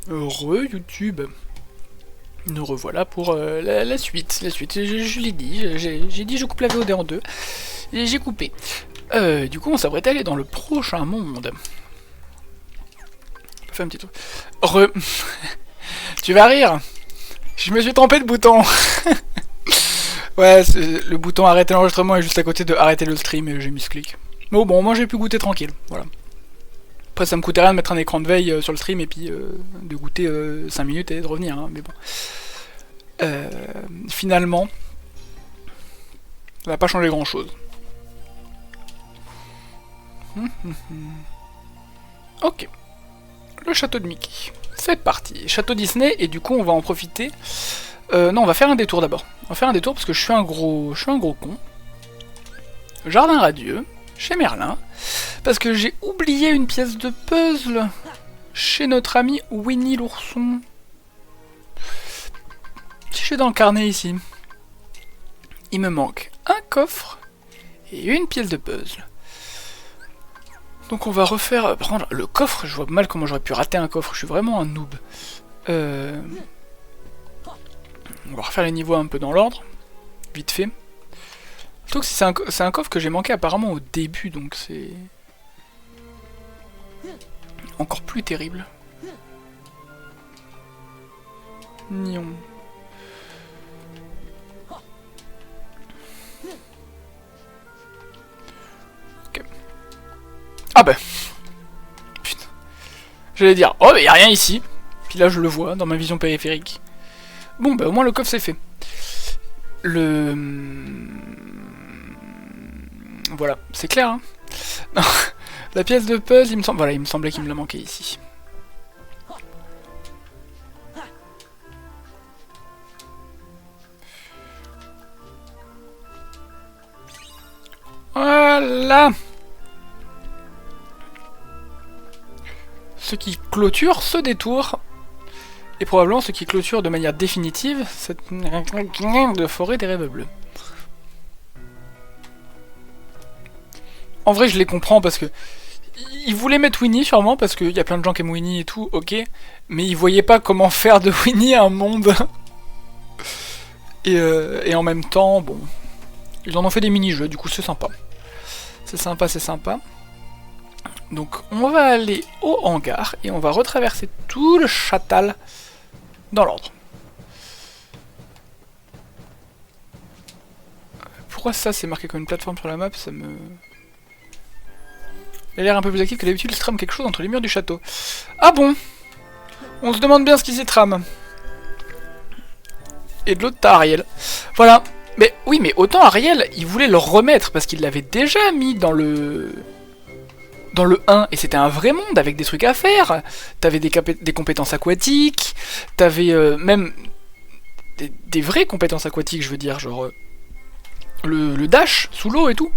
Heureux YouTube. Nous revoilà pour la suite. Je l'ai dit, j'ai dit je coupe la VOD en deux. Et j'ai coupé. Du coup on s'apprête à aller dans le prochain monde. On peut faire un petit truc. Tu vas rire. Je me suis trompé de bouton. Ouais, le bouton arrêter l'enregistrement est juste à côté de arrêter le stream et j'ai mis ce clic. Mais bon, moi j'ai pu goûter tranquille, voilà. Après ça me coûtait rien de mettre un écran de veille sur le stream et puis de goûter 5 minutes et de revenir, hein, mais bon. Finalement, ça va pas changer grand chose. Ok. Le château de Mickey. C'est parti. Château Disney, et du coup on va en profiter. Non, on va faire un détour d'abord. On va faire un détour parce que je suis un gros con. Jardin radieux, chez Merlin. Parce que j'ai oublié une pièce de puzzle chez notre ami Winnie l'ourson. Si je suis dans le carnet ici, il me manque un coffre et une pièce de puzzle. Donc on va refaire... Prendre le coffre, je vois mal comment j'aurais pu rater un coffre, je suis vraiment un noob. On va refaire les niveaux un peu dans l'ordre, vite fait. Surtout que c'est un coffre que j'ai manqué apparemment au début, donc c'est... encore plus terrible. Nion. Ok. Ah bah. Putain. J'allais dire, oh mais y'a rien ici. Puis là je le vois dans ma vision périphérique. Bon bah au moins le coffre c'est fait. Voilà, c'est clair hein. Non. La pièce de puzzle, il me semble... Voilà, il me semblait qu'il me la manquait ici. Voilà. Ce qui clôture ce détour. Et probablement ce qui clôture de manière définitive cette de forêt des rêves bleus. En vrai, je les comprends parce que ils voulaient mettre Winnie sûrement parce qu'il y a plein de gens qui aiment Winnie et tout, ok. Mais ils voyaient pas comment faire de Winnie un monde. Et en même temps, bon, ils en ont fait des mini-jeux, du coup c'est sympa. C'est sympa, c'est sympa. Donc on va aller au hangar et on va retraverser tout le châtal dans l'ordre. Pourquoi ça c'est marqué comme une plateforme sur la map? Ça me... Il a l'air un peu plus actif que d'habitude, il se trame quelque chose entre les murs du château. Ah bon? On se demande bien ce qui s'y trame. Et de l'autre t'as Ariel. Voilà. Mais oui, mais autant Ariel, il voulait le remettre parce qu'il l'avait déjà mis dans le 1, et c'était un vrai monde avec des trucs à faire. T'avais des compétences aquatiques, t'avais même des vraies compétences aquatiques, je veux dire, genre le dash sous l'eau et tout.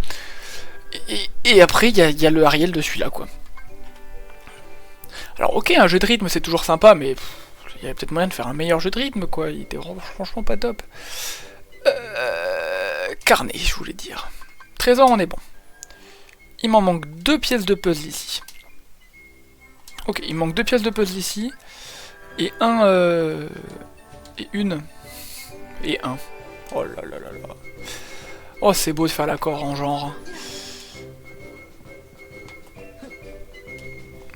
Et après, il y a le Ariel de celui-là, quoi. Alors ok, un jeu de rythme c'est toujours sympa, mais il y avait peut-être moyen de faire un meilleur jeu de rythme, quoi. Il était franchement pas top. Carnet, je voulais dire. Trésor, on est bon. Il m'en manque 2 pièces de puzzle ici. Ok, il manque 2 pièces de puzzle ici. Et une. Et un. Oh là là là là. Oh, c'est beau de faire l'accord en genre.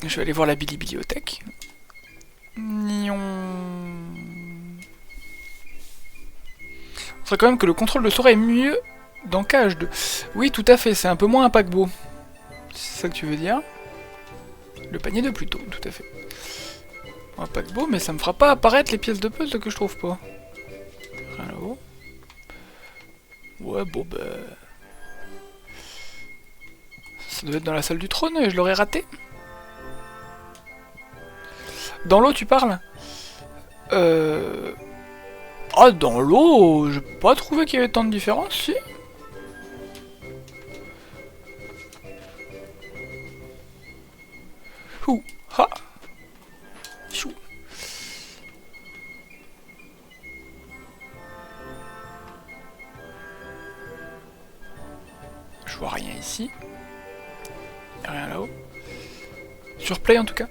Je vais aller voir la bibliothèque. Nion. Il faudrait quand même que le contrôle de Sora est mieux dans KH2. Oui, tout à fait, c'est un peu moins un paquebot. C'est ça que tu veux dire? Le panier de Pluto, tout à fait. Un paquebot, mais ça me fera pas apparaître les pièces de puzzle que je trouve pas. Rien là-haut. Ouais, bon bah... Ça devait être dans la salle du trône et je l'aurais raté. Dans l'eau, tu parles? Ah, dans l'eau, j'ai pas trouvé qu'il y avait tant de différence, si. Ouh, ha. Chou. Je vois rien ici. Y'a rien là-haut. Sur Play en tout cas.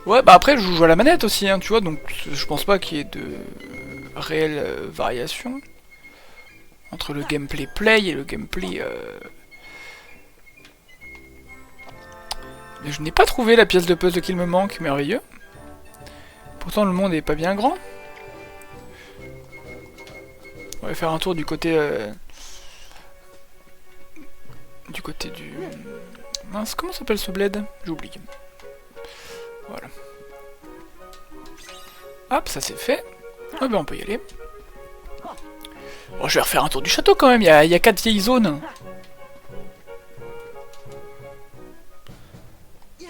Ouais, bah après, je joue à la manette aussi, hein, tu vois, donc je pense pas qu'il y ait de réelles variations entre le gameplay play et le gameplay... Mais je n'ai pas trouvé la pièce de puzzle qu'il me manque, merveilleux. Pourtant, le monde est pas bien grand. On va faire un tour du côté... du côté du... Mince, comment s'appelle ce bled? J'oublie. Voilà. Hop, ça c'est fait. Oh ben on peut y aller. Bon, je vais refaire un tour du château quand même, il y a 4 vieilles zones. De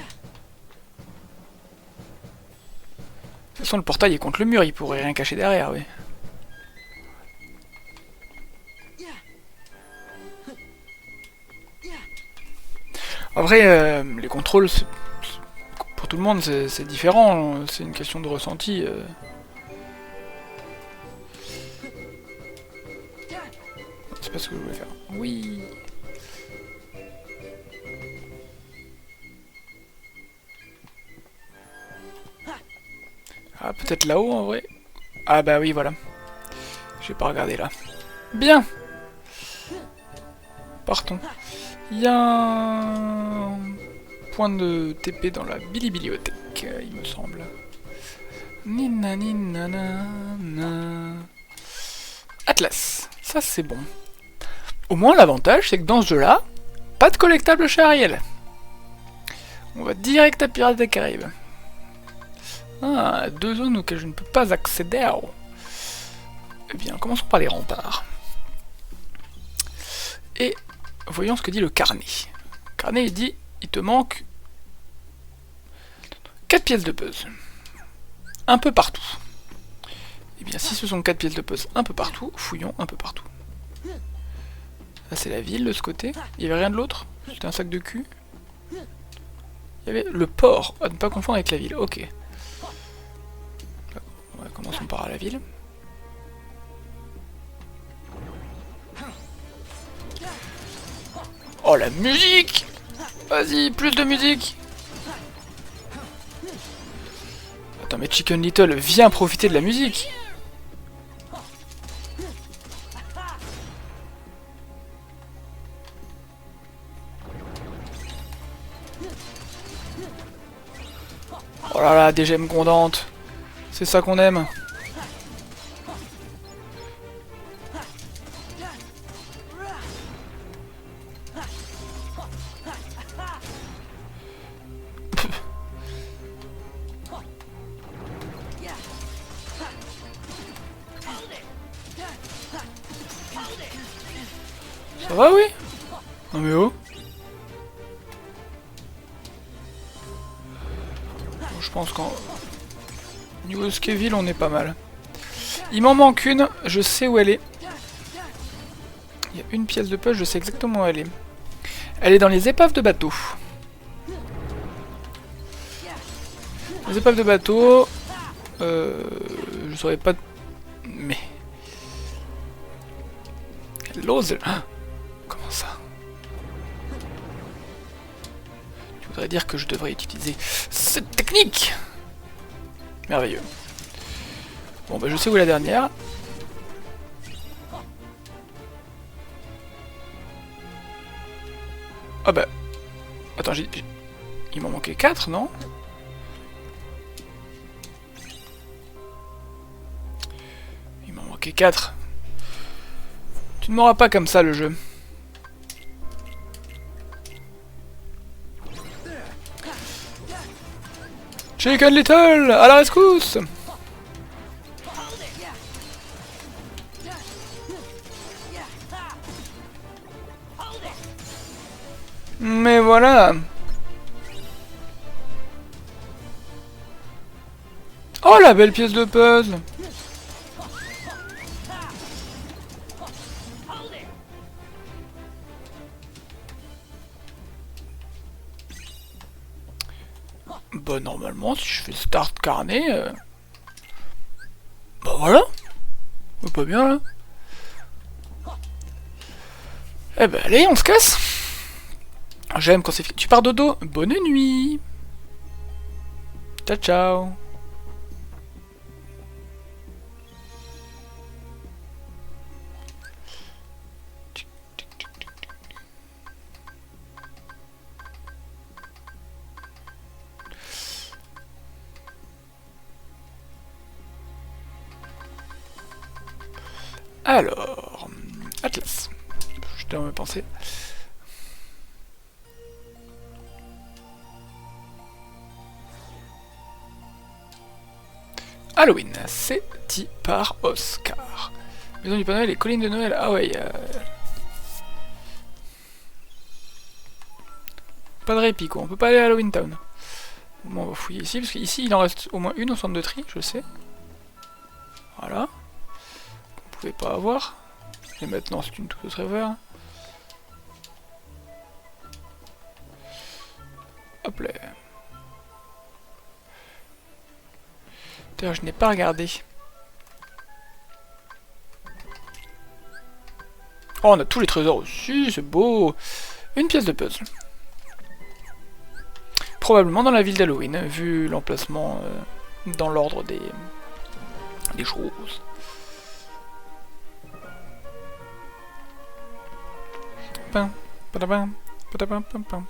toute façon, le portail est contre le mur, il pourrait rien cacher derrière, oui. En vrai, les contrôles, pour tout le monde, c'est différent. C'est une question de ressenti. C'est pas ce que je voulais faire. Oui. Ah, peut-être là-haut, en vrai. Ah bah oui, voilà. Je vais pas regarder là. Bien. Partons. Il y a un point de TP dans la bibliothèque, il me semble. Nina nina na. Atlas, ça c'est bon. Au moins l'avantage c'est que dans ce jeu-là, pas de collectable chez Ariel. On va direct à Pirates des Caraïbes. Ah, 2 zones auxquelles je ne peux pas accéder. Eh bien, commençons par les remparts. Et voyons ce que dit le carnet. Le carnet, il dit, il te manque 4 pièces de puzzle. Un peu partout. Et bien, si ce sont 4 pièces de puzzle un peu partout, fouillons un peu partout. Là, c'est la ville de ce côté. Il n'y avait rien de l'autre? C'était un sac de cul. Il y avait le port, à ne pas confondre avec la ville. Ok. Ouais, commençons par la ville. Oh la musique! Vas-y, plus de musique! Attends, mais Chicken Little, viens profiter de la musique! Oh là là, des gemmes grondantes! C'est ça qu'on aime! Ça va, oui? Non mais oh! Bon, je pense qu'en niveau Skeville, on est pas mal. Il m'en manque une, je sais où elle est. Il y a une pièce de puzzle, je sais exactement où elle est. Elle est dans les épaves de bateau. Les épaves de bateau... je saurais pas... Mais... Elle ose... Ah, comment ça? Tu voudrais dire que je devrais utiliser cette technique? Merveilleux. Bon bah je sais où est la dernière. Ah bah... Attends, il m'en manquait 4, non? Il m'en manquait 4. Tu ne m'auras pas comme ça le jeu. Chicken Little, à la rescousse! Mais voilà! Oh la belle pièce de puzzle! Bah normalement si je fais start carnet... Bah voilà! Pas bien là! Eh ben allez, on se casse! J'aime quand c'est... Tu pars dodo? Bonne nuit! Ciao ciao. Alors, Atlas. J'étais dans mes pensées. Halloween, c'est dit par Oscar. Maison du Père Noël et collines de Noël. Ah ouais, pas de répit quoi, on peut pas aller à Halloween Town. Bon, on va fouiller ici, parce qu'ici il en reste au moins une au centre de tri, je sais. Voilà. On pouvait pas avoir. Et maintenant c'est une toute autre affaire. Hop là. D'ailleurs, je n'ai pas regardé. Oh, on a tous les trésors aussi, c'est beau. Une pièce de puzzle. Probablement dans la ville d'Halloween, vu l'emplacement dans l'ordre des choses. Pam, padabam, padabam, pam, pam.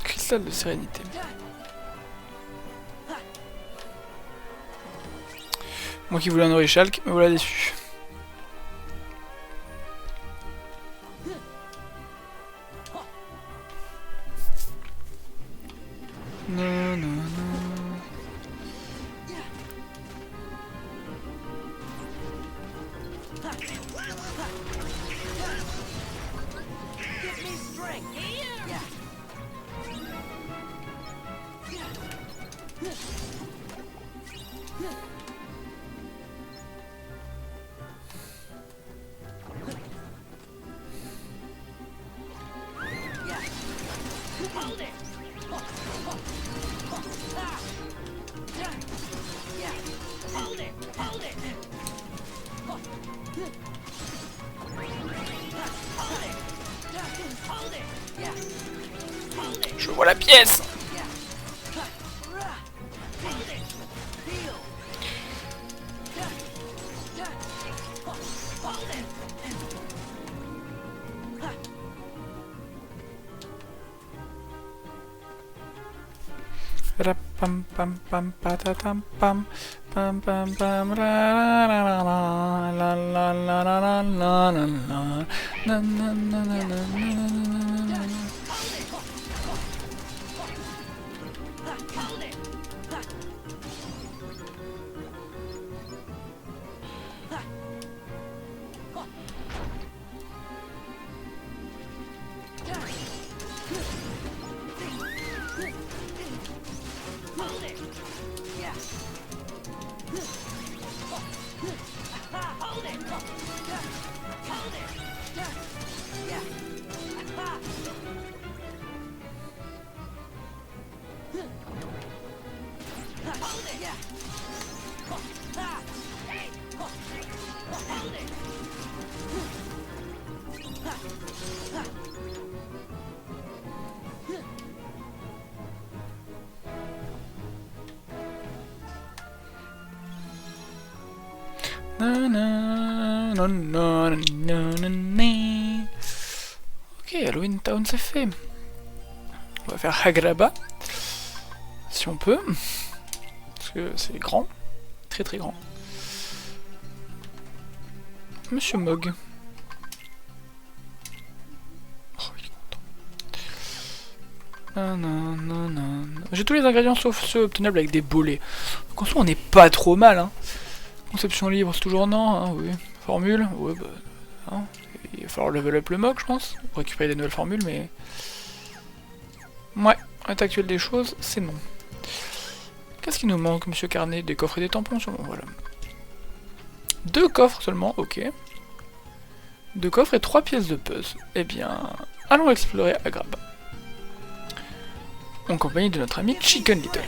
Cristal de sérénité. Moi qui voulais un Orichalk, me voilà déçu. Non, non, non. Je vois la pièce. Pam pam pam patatam pam pam pam pam la la la la la la la la la la la la la. Ok, Halloween Town c'est fait. On va faire Agrabah, si on peut, parce que c'est grand, très très grand. Monsieur Mog. Oh, il est content. J'ai tous les ingrédients sauf ceux obtenables avec des bolets. Donc en soi on n'est pas trop mal, hein. Conception libre, c'est toujours non, hein, oui. Formule, ouais, bah, hein. Il va falloir level up le Mog, je pense, pour récupérer des nouvelles formules, mais... Ouais, En l'état actuel des choses, c'est non. Qu'est-ce qui nous manque, monsieur Carnet? Des coffres et des tampons seulement, voilà. 2 coffres seulement, ok. 2 coffres et 3 pièces de puzzle. Eh bien, allons explorer Agrabah. En compagnie de notre ami Chicken Little.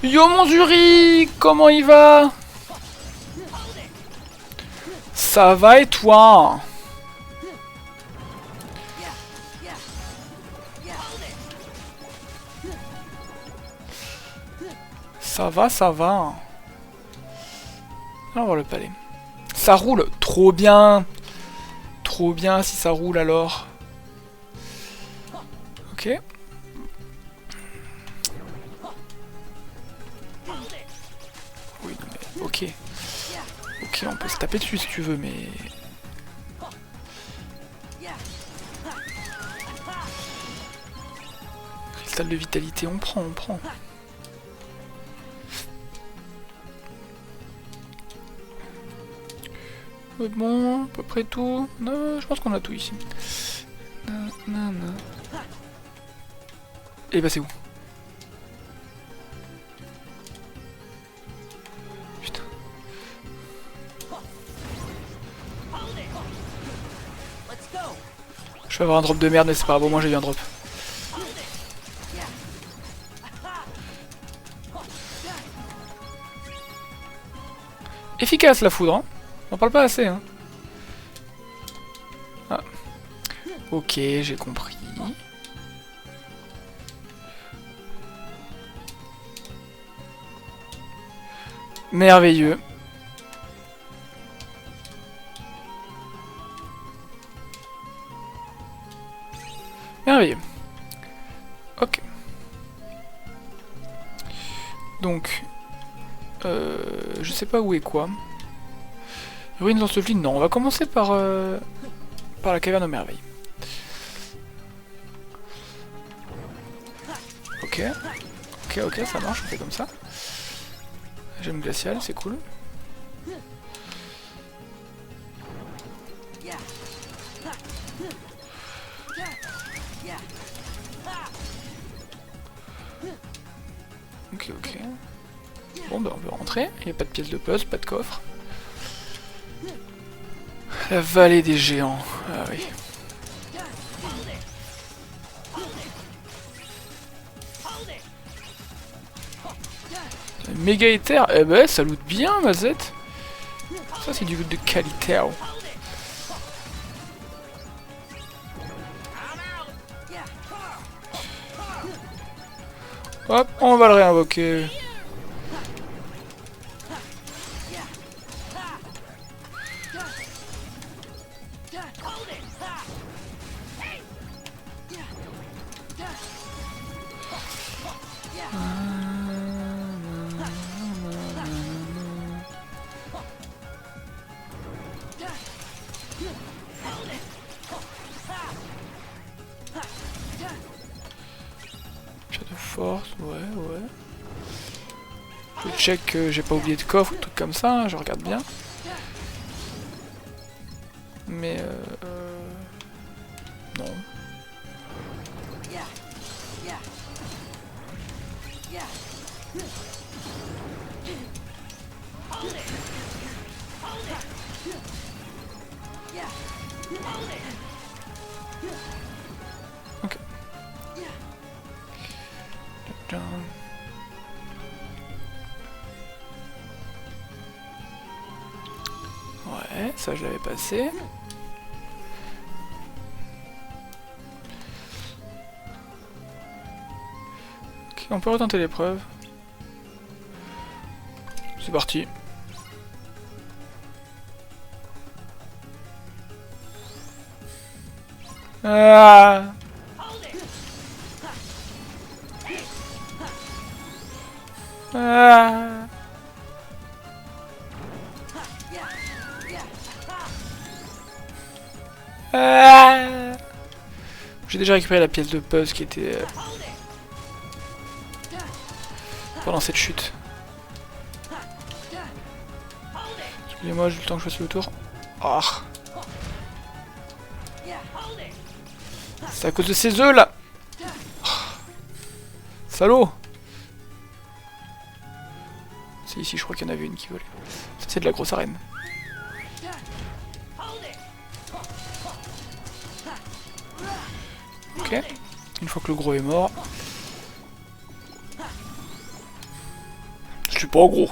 Yo mon Zuri, comment il va? Ça va et toi? Ça va, ça va. Allons voir le palais. Ça roule, trop bien. Trop bien si ça roule alors. Ok. Oui, non mais ok. Ok, on peut se taper dessus si tu veux, mais... Cristal de vitalité, on prend, on prend. Bon, à peu près tout. Non, je pense qu'on a tout ici. Et bah c'est où? Putain. Je vais avoir un drop de merde mais c'est pas grave, au moins j'ai eu un drop. Efficace la foudre, hein. On en parle pas assez, hein. Ah. Ok, j'ai compris. Merveilleux. Merveilleux. Ok. Donc, je sais pas où est quoi. Ruines ensevelies, non. On va commencer par la caverne aux merveilles. Ok. Ok, ok, ça marche, on fait comme ça. Gemme glaciale, c'est cool. Ok, ok. Bon, bah on peut rentrer. Il n'y a pas de pièce de puzzle, pas de coffre. La vallée des géants. Ah oui. Méga éther. Eh ben, ça loot bien, Mazette. Ça, c'est du loot de qualité. Hop, on va le réinvoquer. Pierre de force, ouais, ouais. Je check que j'ai pas oublié de coffre, ou truc comme ça, hein, je regarde bien. Mais non. Ok. Ouais, ça je l'avais passé. Ok, on peut retenter l'épreuve. C'est parti. Ah. Ah. Ah. J'ai déjà récupéré la pièce de puzzle qui était pendant cette chute. Excusez-moi, j'ai le temps que je fasse le tour. Oh. C'est à cause de ces œufs là. Oh. Salaud. C'est ici, je crois qu'il y en avait une qui volait. Ça c'est de la grosse arène. Ok. Une fois que le gros est mort. Je suis pas gros.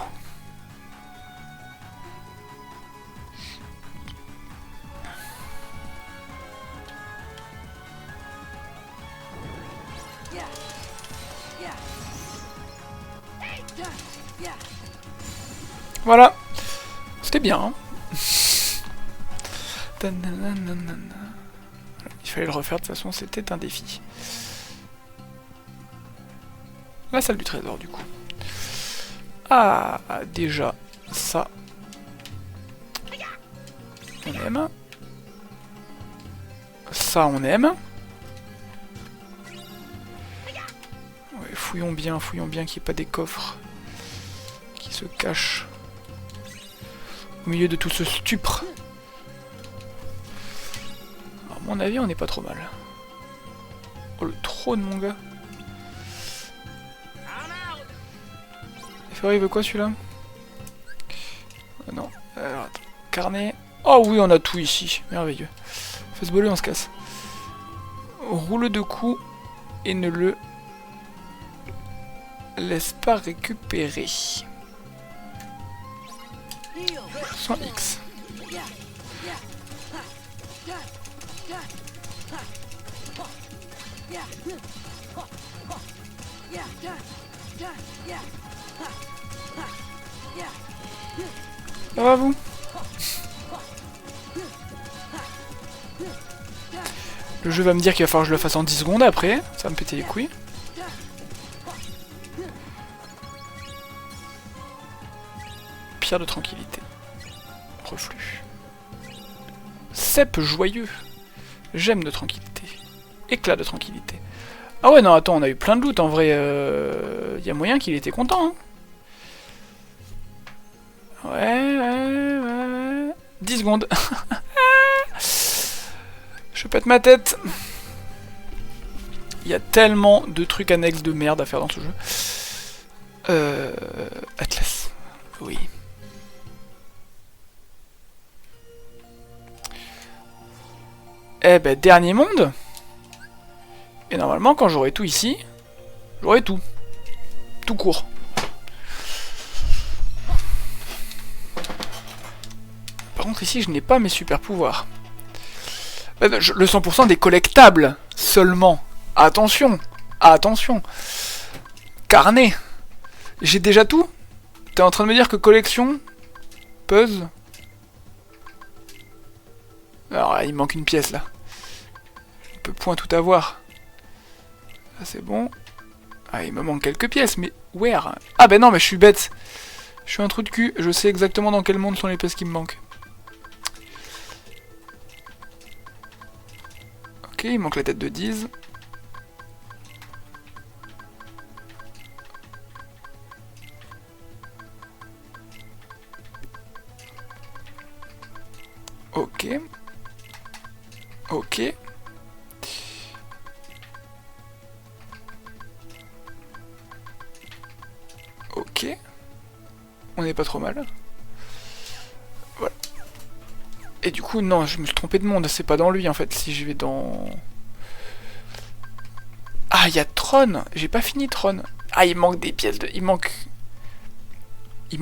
Voilà. C'était bien. Hein. Il fallait le refaire de toute façon, c'était un défi. La salle du trésor du coup. Ah, déjà, ça. On aime. Ça, on aime. Ouais, fouillons bien qu'il n'y ait pas des coffres qui se cachent au milieu de tout ce stupre. À mon avis, on n'est pas trop mal. Oh, le trône, mon gars. Il veut quoi celui-là? Non. Alors, attends. Carnet. Oh oui, on a tout ici. Merveilleux. Fais se voler, on se casse. Roule de coups et ne le laisse pas récupérer. 100X. Ça va vous? Le jeu va me dire qu'il va falloir que je le fasse en 10 secondes après, ça va me péter les couilles. Pierre de tranquillité. Reflux. Cep joyeux. Gemme de tranquillité. Éclat de tranquillité. Ah ouais non attends, on a eu plein de loot en vrai. Y a moyen qu'il était content hein. Ouais. 10 secondes. Je pète ma tête. Il y a tellement de trucs annexes de merde à faire dans ce jeu. Atlas. Oui. Eh ben, dernier monde. Et normalement, quand j'aurai tout ici, j'aurai tout. Tout court. Par contre, ici, je n'ai pas mes super pouvoirs. Le 100% des collectables seulement. Attention. Attention. Carnet. J'ai déjà tout? T'es en train de me dire que collection, puzzle. Alors, il manque une pièce là. Je peux point tout avoir. Ça c'est bon. Ah, il me manque quelques pièces, mais where? Ah ben non, mais je suis bête. Je suis un trou de cul, je sais exactement dans quel monde sont les pièces qui me manquent. Ok, il manque la tête de Diz. Ok. Ok. Ok. On n'est pas trop mal. Voilà. Et du coup, non, je me suis trompé de monde. C'est pas dans lui, en fait, si je vais dans... Ah, il y a Tron. J'ai pas fini Tron. Ah, il manque des pièces de... Il m'en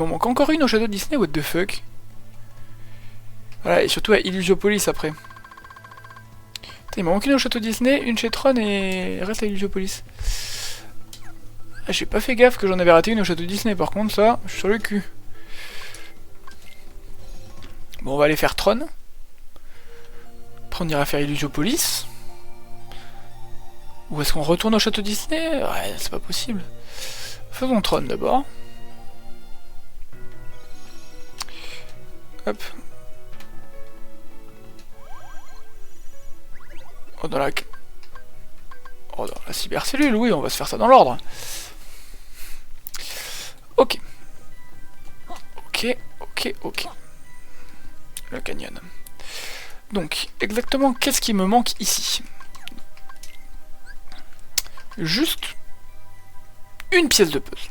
manque encore une au Château Disney, what the fuck. Voilà, et surtout à Illusiopolis après. Il m'a manqué une au Château Disney, une chez Tron et reste à Illusiopolis. Ah, j'ai pas fait gaffe que j'en avais raté une au Château Disney, par contre ça, je suis sur le cul. Bon, on va aller faire Tron. Après on ira faire Illusiopolis. Ou est-ce qu'on retourne au château Disney? Ouais, c'est pas possible. Faisons Tron d'abord. Hop. Oh, dans la... Oh, dans la cybercellule, oui, on va se faire ça dans l'ordre. Ok. Ok. Le canyon. Donc, exactement, qu'est-ce qui me manque ici? Juste une pièce de puzzle.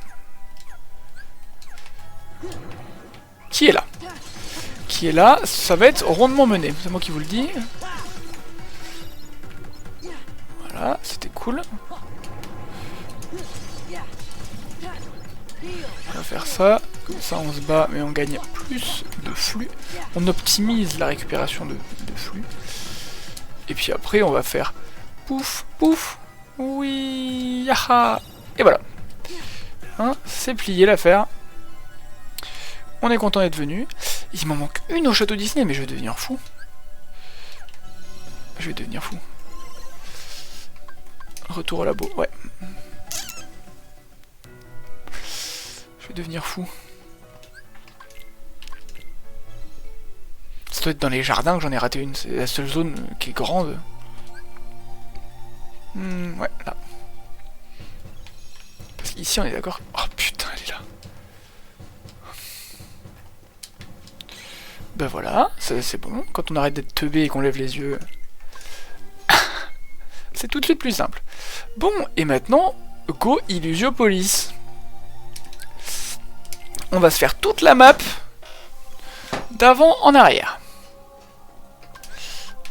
Qui est là? Qui est là? Ça va être rondement mené, c'est moi qui vous le dis. Voilà, c'était cool. On va faire ça, comme ça on se bat, mais on gagne plus de flux. On optimise la récupération de flux. Et puis après on va faire pouf, pouf, oui, yaha. Et voilà. Hein, c'est plié l'affaire. On est content d'être venu. Il m'en manque une au château Disney, mais je vais devenir fou. Je vais devenir fou. Retour au labo, ouais. Je vais devenir fou. Ça doit être dans les jardins que j'en ai raté une. C'est la seule zone qui est grande. Ouais, là. Parce qu'ici on est d'accord. Oh putain, elle est là. Ben voilà, c'est bon. Quand on arrête d'être teubé et qu'on lève les yeux, c'est tout de suite plus simple. Bon, et maintenant, go Illusiopolis. On va se faire toute la map d'avant en arrière.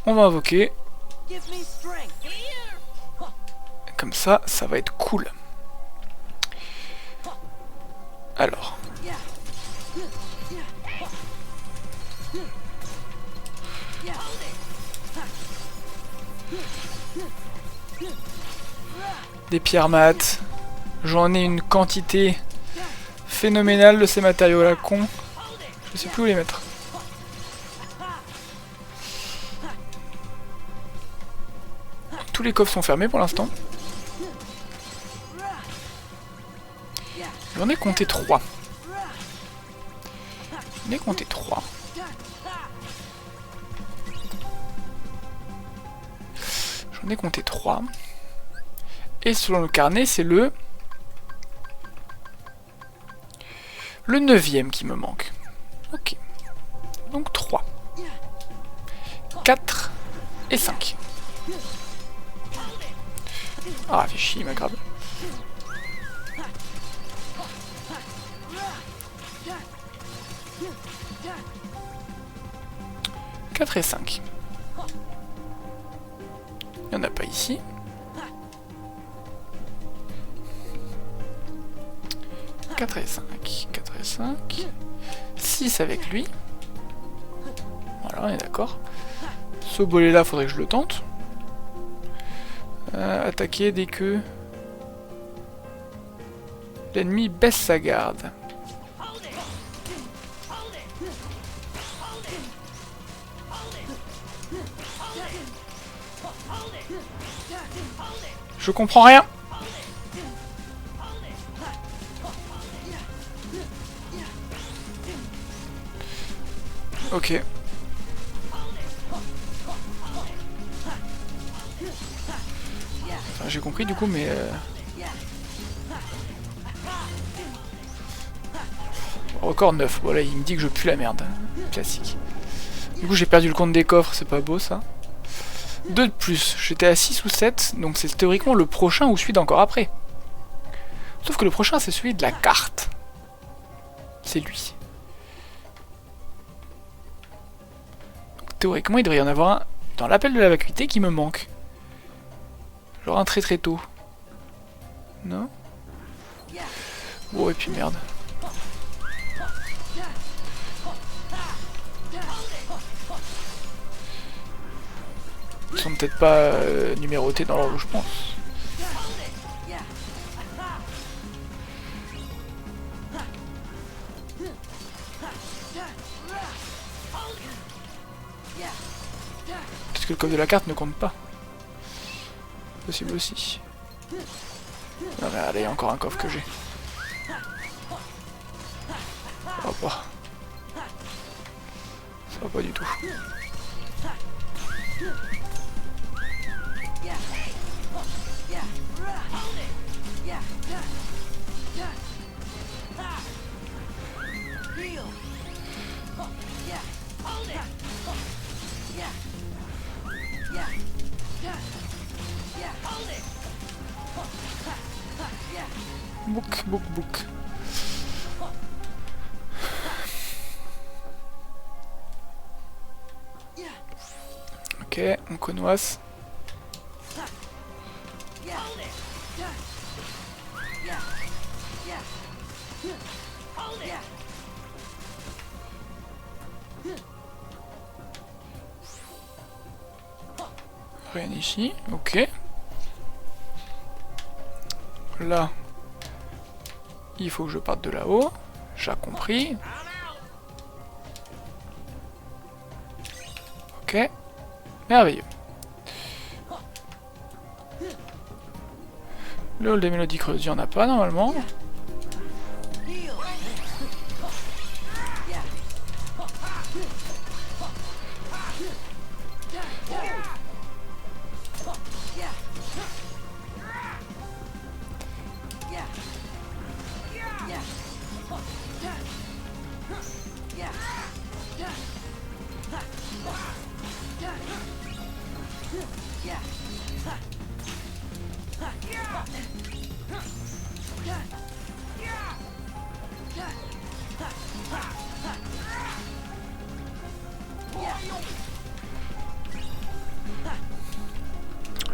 On va invoquer. Comme ça, ça va être cool. Alors. Des pierres mat. J'en ai une quantité phénoménale de ces matériaux là con. Je sais plus où les mettre. Tous les coffres sont fermés pour l'instant. J'en ai compté 3. J'en ai compté 3. J'en ai compté 3. Et selon le carnet, c'est le 9e qui me manque. Ok. Donc 3. 4 et 5. Ah, fait chier, ma grave. « 4 et 5. Il n'y en a pas ici. 4 et 5. 4 et 5. 6 avec lui. Voilà, on est d'accord. Ce bolet là, faudrait que je le tente. Attaquer dès que l'ennemi baisse sa garde. Je comprends rien. Ok. Enfin, j'ai compris du coup, mais... Record 9. Voilà, il me dit que je pue la merde. Classique. Du coup, j'ai perdu le compte des coffres, c'est pas beau ça. 2 de plus. J'étais à 6 ou 7, donc c'est théoriquement le prochain ou celui d'encore après. Sauf que le prochain, c'est celui de la carte. C'est lui. Donc, théoriquement, il devrait y en avoir un dans l'appel de la vacuité qui me manque. Genre un très très tôt. Non? Oh, et puis merde. Ils sont peut-être pas numérotés dans l'ordre où je pense. Peut-être que le code de la carte ne compte pas. possible aussi. Ah, regardez, il y a encore un coffre que j'ai. Ça va pas. Ça va pas du tout. Bouk, bouk, bouk. Ok, on connoisse. Rien ici, ok. Là, il faut que je parte de là-haut. J'ai compris. Ok. Merveilleux. Le hall des mélodies creuses, il n'y en a pas normalement.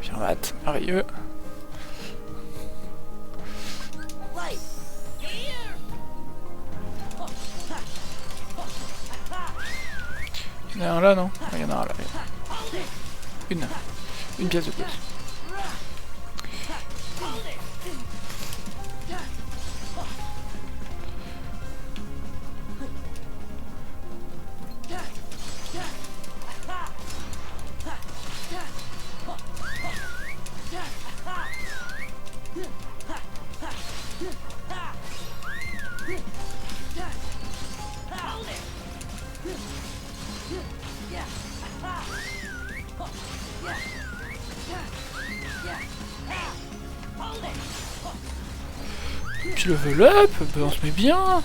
Fermate, merveilleux. Il y en a un là, non? Il y en a un là. Une pièce de plus. Puis level up, ben on se met bien.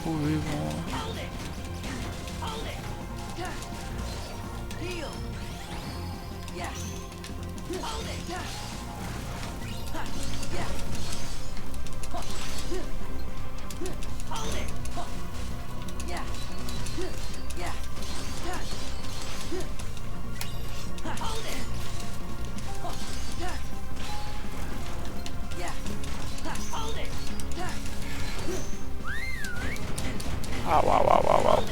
Oui, bon. Ah, waouh, waouh, waouh, waouh.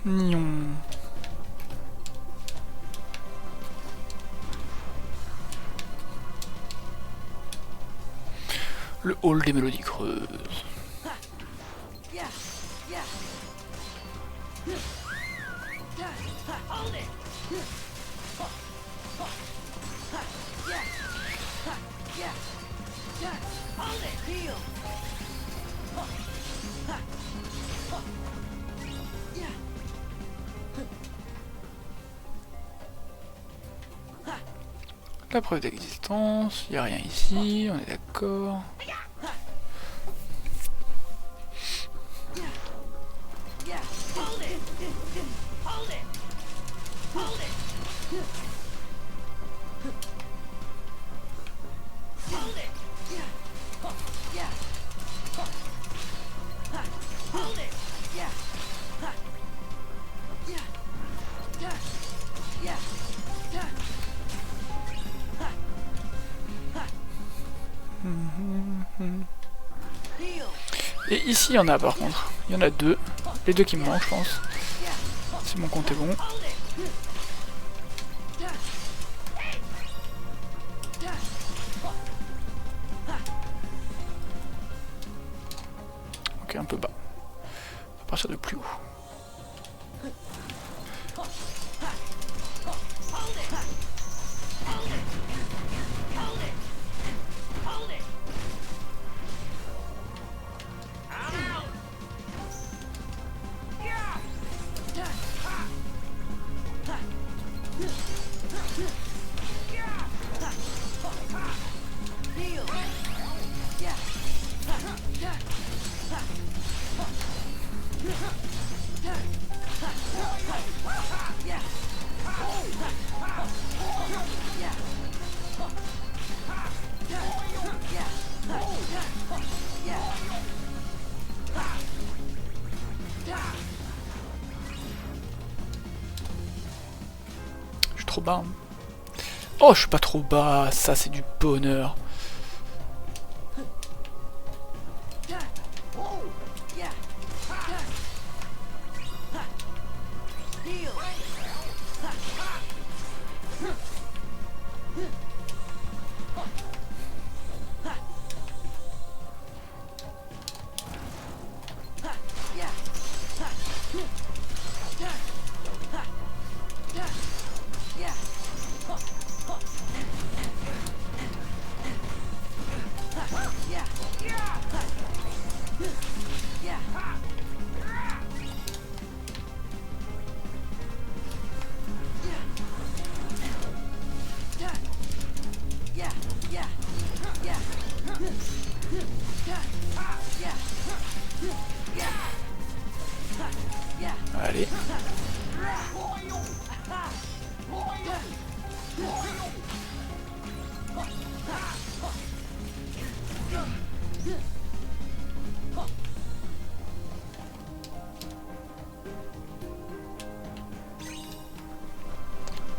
Mignon. Le hall des mélodies creuses. La preuve d'existence, il n'y a rien ici, on est d'accord. Et ici il y en a par contre, il y en a deux, les deux qui me manquent je pense, si mon compte est bon. Ok, un peu bas, à partir de plus haut. Je suis trop bas. Hein. Oh, je suis pas trop bas, ça c'est du bonheur. Allez.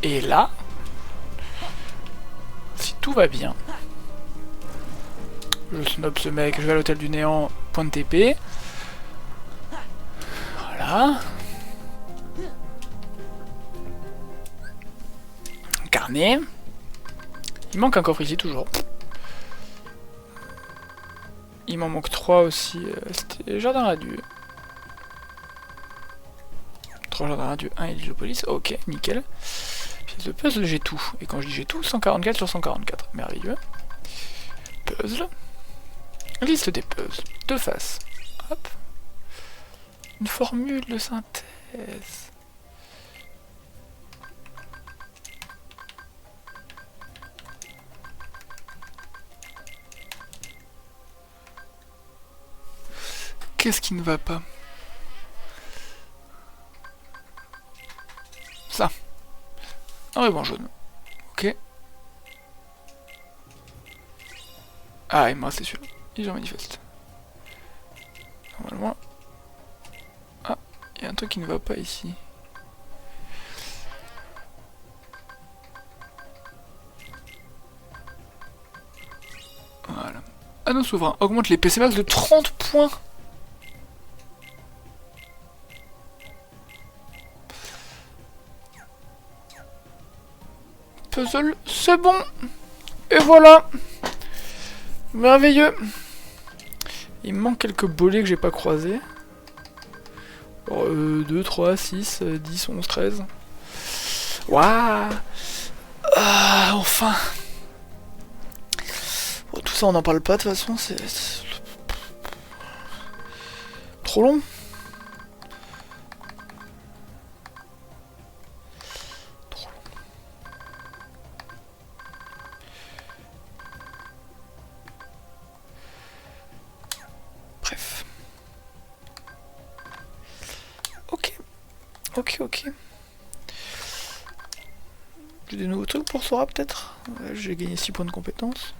Et là, si tout va bien, je snob ce mec, je vais à l'hôtel du néant, point de TP. Voilà. Carnet. Il manque un coffre ici toujours. Il m'en manque 3 aussi. C'était jardin radieux. 3 jardins radieux, 1 Héliopolis. Ok, nickel. Pièce de puzzle, j'ai tout. Et quand je dis j'ai tout, 144 sur 144. Merveilleux. Puzzle. Liste des puzzles. Deux faces. Hop. Une formule de synthèse. Qu'est-ce qui ne va pas? Ça. Un ruban jaune. Ok. Ah, et moi c'est celui-là. Il en manifeste. Normalement. Ah, il y a un truc qui ne va pas ici. Voilà. Anneau souverain. Augmente les PC max de 30 points. Puzzle, c'est bon. Et voilà. Merveilleux. Il me manque quelques bolets que j'ai pas croisés. 2, 3, 6, 10, 11, 13. Waouh. Ah, enfin. Bon, tout ça on n'en parle pas de toute façon, c'est trop long. Ok, ok. J'ai des nouveaux trucs pour Sora peut-être. Ouais, j'ai gagné 6 points de compétence.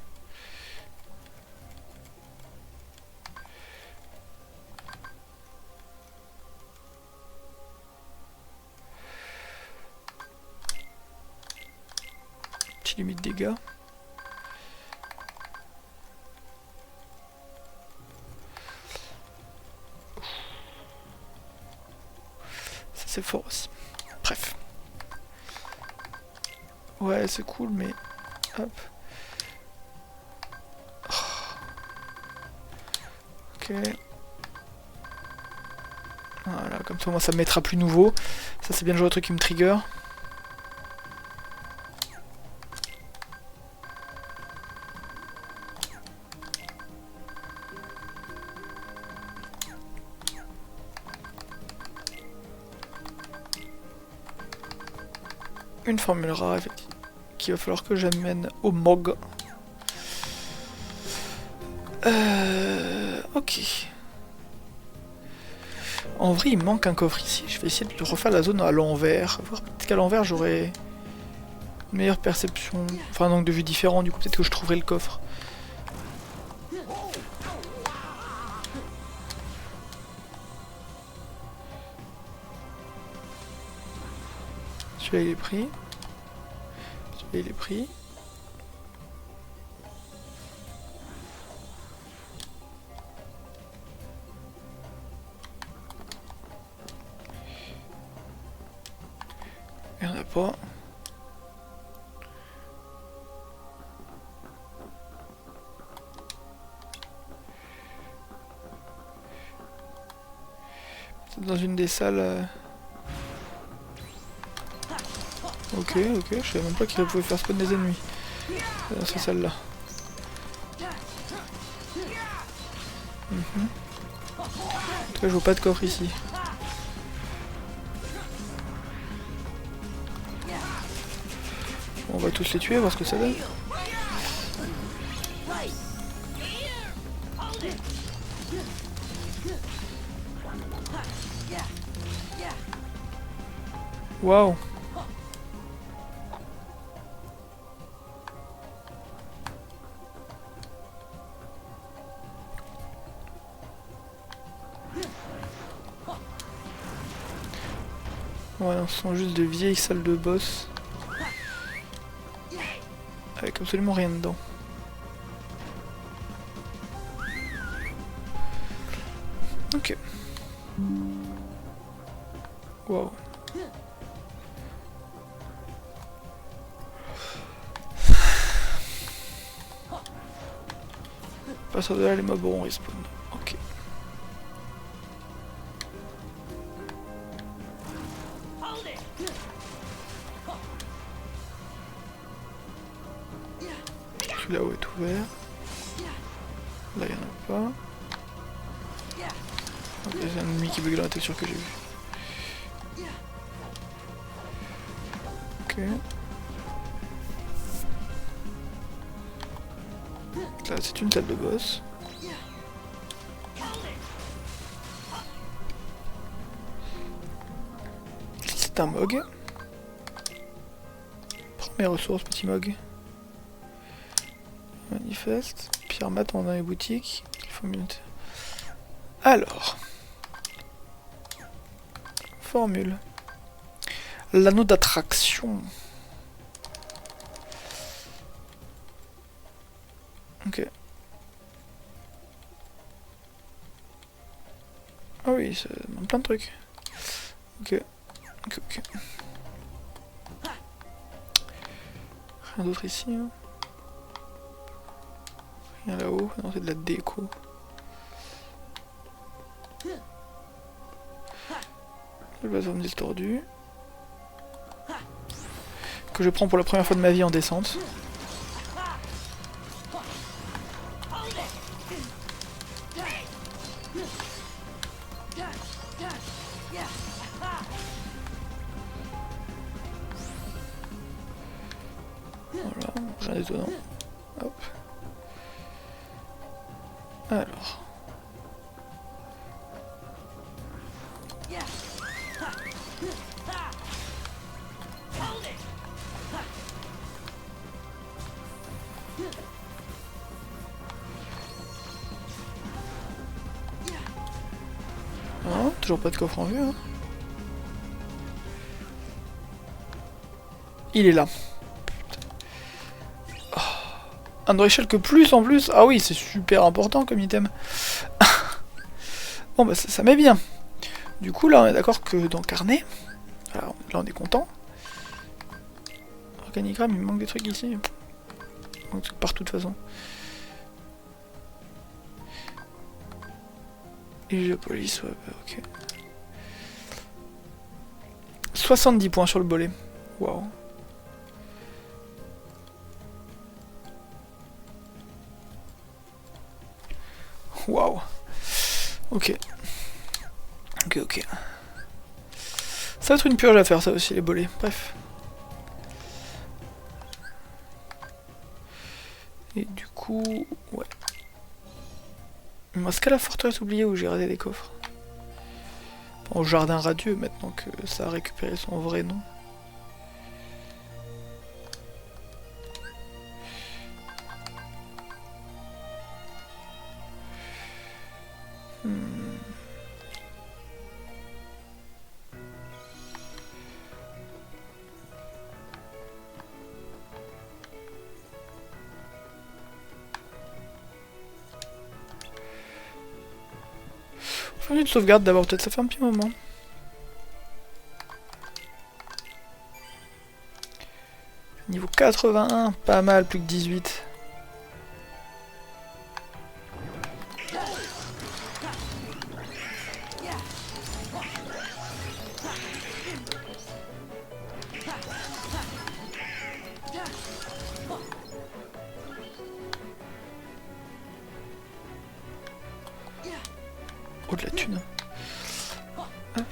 Petit limite dégâts. Ça c'est fort aussi. Bref. Ouais, c'est cool, mais... Hop. Ok. Voilà, comme ça, moi, ça me mettra plus nouveau. Ça, c'est bien le genre de truc qui me trigger. Une formule rare, effectivement, qu'il va falloir que j'amène au MOG. Ok. En vrai, il me manque un coffre ici. Je vais essayer de refaire la zone à l'envers. Peut-être qu'à l'envers, j'aurai une meilleure perception. Enfin, un angle de vue différent. Du coup, peut-être que je trouverai le coffre. Celui-là, il est pris. Celui-là, il est pris. Il n'y en a pas. C'est dans une des salles. Ok, ok, je savais même pas qu'il pouvait faire spawn des ennemis. Dans ces salles-là. En tout cas, je vois pas de coffre ici. Bon, on va tous les tuer, voir ce que ça donne. Waouh! Ouais, ce sont juste de vieilles salles de boss. Avec absolument rien dedans. Ok. Waouh. À partir de là, les mobs auront respawn. Ok. Celui-là-haut est ouvert. Là, il n'y en a pas. Ok, c'est un ennemi qui bug dans la texture que j'ai vu. Ok. Là, c'est une salle de boss. C'est un mog. Première ressource, petit mog. Manifeste. Pierre mat dans les boutiques. Alors. Formule. L'anneau d'attraction. Ok. Ah oui, ça demande plein de trucs. Ok. Ok, ok. Rien d'autre ici. Hein. Rien là-haut. Non, c'est de la déco. Le plateforme distordue. Que je prends pour la première fois de ma vie en descente. Voilà, rien d'étonnant. Hop. Alors. toujours pas de coffre en vue. Hein. Il est là. Oh. Un Dreichel que plus en plus. Ah oui, c'est super important comme item. Bon bah ça met bien. Du coup là on est d'accord que dans Carnet, alors, là on est content. Organigramme, il me manque des trucs ici. Il manque des trucs partout de toute façon. Et je police, ouais, ok. 70 points sur le bolet. Waouh. Waouh. Ok. Ok. Ça va être une purge à faire ça aussi les bolets. Bref. Et du coup... Ouais. Il me reste qu'à la forteresse oubliée où j'ai raté des coffres. Bon, au jardin radieux maintenant que ça a récupéré son vrai nom. Faire une sauvegarde d'abord, peut-être ça fait un petit moment. Niveau 81, pas mal, plus que 18. Oh, de la thune. Hop.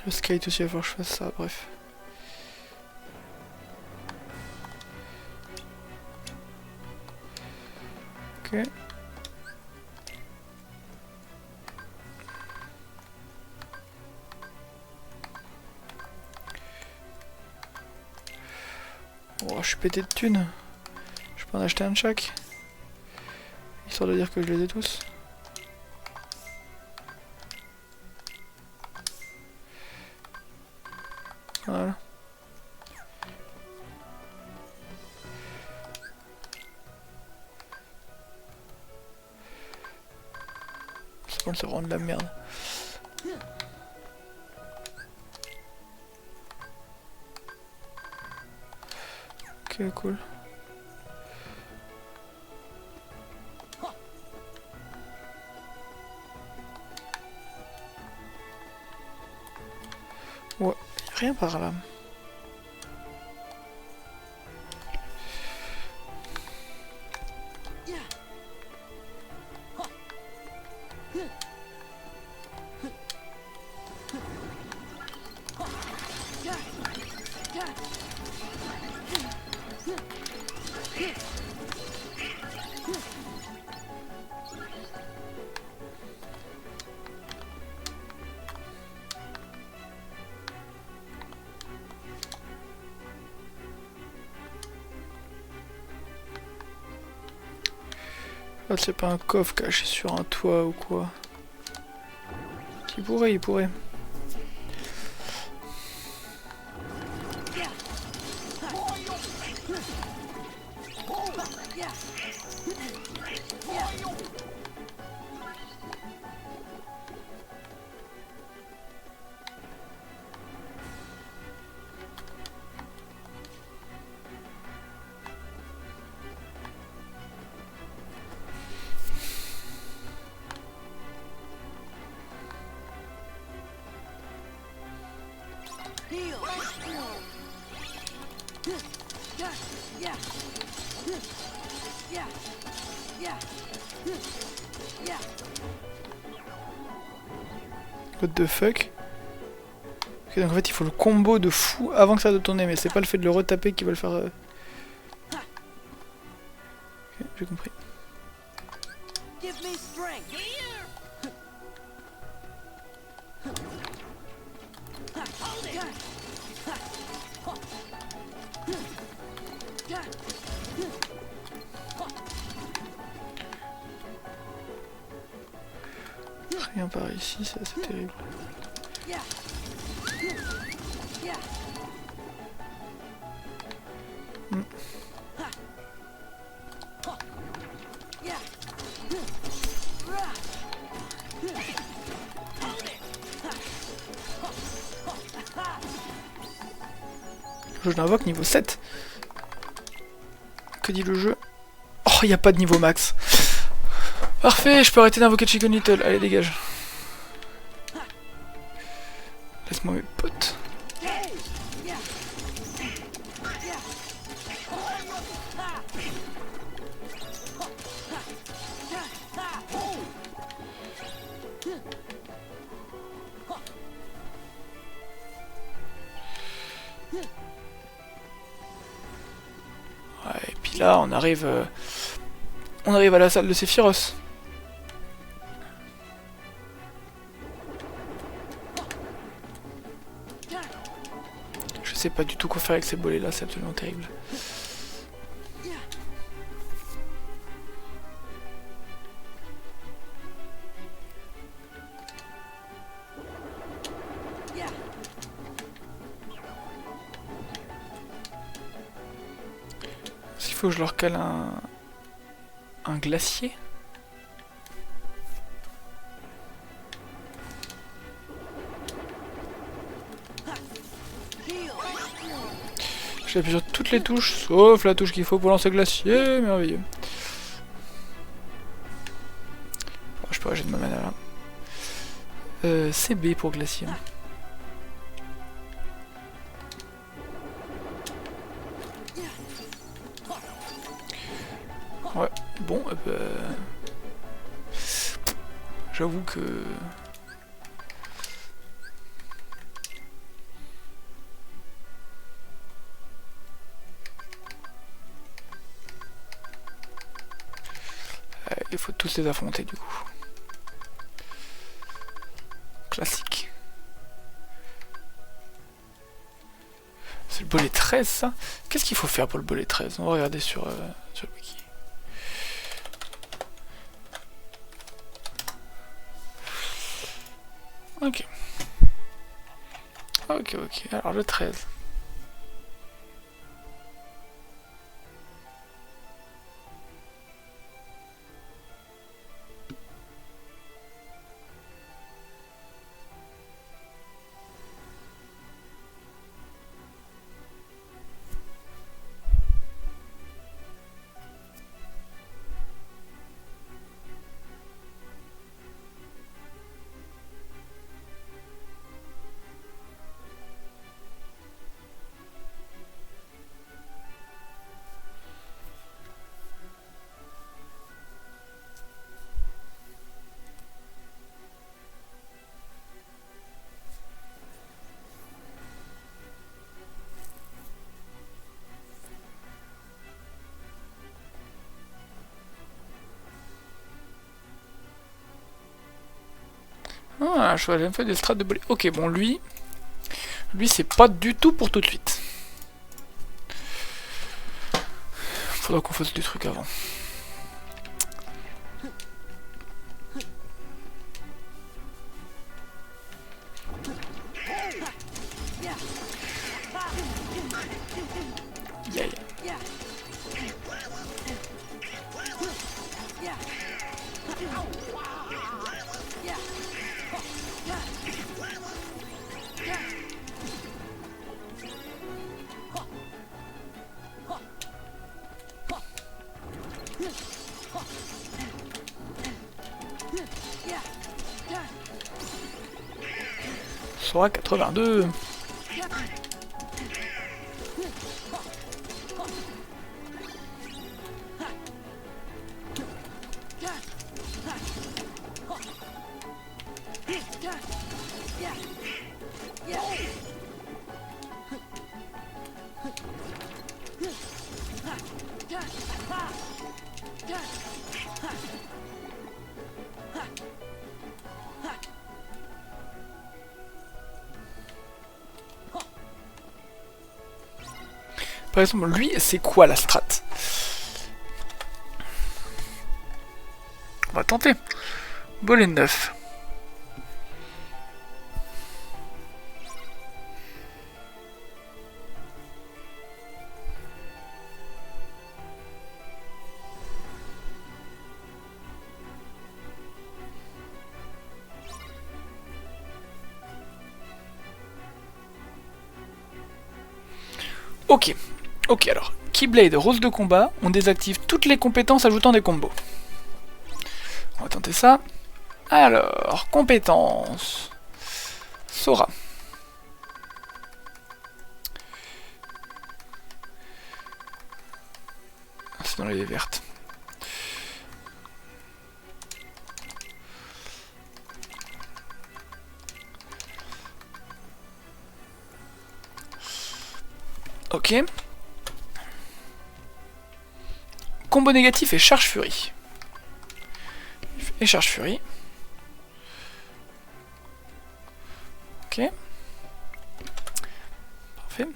Le skate aussi, il va falloir que je fasse ça, bref. Ok. Oh, je suis pété de thunes. Je peux en acheter un de chaque. Histoire de dire que je les ai tous. Voilà. C'est vraiment de la merde. Ok, cool. Ouais, rien par là. Ah, c'est pas un coffre caché sur un toit ou quoi. Il pourrait. What the fuck? Ok, donc en fait il faut le combo de fou avant que ça de tourner, mais c'est pas le fait de le retaper qui va le faire... Ok, j'ai compris. Rien par ici, c'est assez terrible. Je l'invoque niveau 7. Que dit le jeu? Oh, il n'y a pas de niveau max. Parfait, je peux arrêter d'invoquer Chicken Little. Allez, dégage. Laisse-moi mes potes. Ouais, et puis là, on arrive à la salle de Sephiroth. Je sais pas du tout quoi faire avec ces bolets là, c'est absolument terrible. Est-ce qu'il faut que je leur cale un glacier? J'appuie sur toutes les touches, sauf la touche qu'il faut pour lancer le glacier, merveilleux. Oh, je peux rager de ma mana là. C'est B pour glacier. Ouais, bon, j'avoue que... il faut tous les affronter du coup. Classique. C'est le bolet 13 ça? Qu'est-ce qu'il faut faire pour le bolet 13? On va regarder sur le wiki. Ok. Ok. Alors le 13. Ah, je vais faire des strates de bolet. Ok, bon, lui c'est pas du tout pour tout de suite. Faudra qu'on fasse du truc avant. Yaï. Sera 82. Par exemple, lui, c'est quoi la strat? On va tenter. Bolet 9. Ok. Ok, alors, Keyblade, rose de combat, on désactive toutes les compétences ajoutant des combos. On va tenter ça. Alors, compétences. Sora. C'est dans les vertes. Ok. Combo négatif et charge furie. Et charge furie. Ok. Parfait.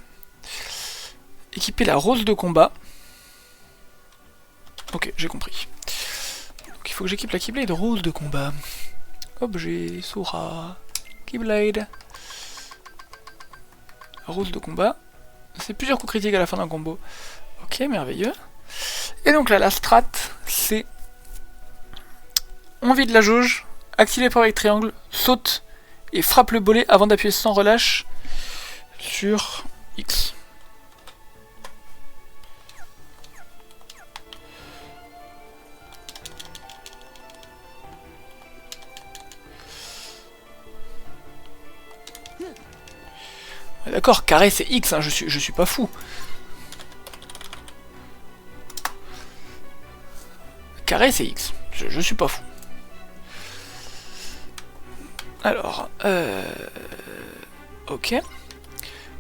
Équiper la rose de combat. Ok, j'ai compris. Donc il faut que j'équipe la Keyblade rose de combat. Objet, Sora, Keyblade. Rose de combat. C'est plusieurs coups critiques à la fin d'un combo. Ok, merveilleux. Et donc là, la strat, c'est... On vide la jauge, active les power avec triangle, saute et frappe le bolet avant d'appuyer sans relâche sur X. D'accord, carré c'est X, hein, je suis pas fou. Carré c'est X, je suis pas fou. Alors, ok.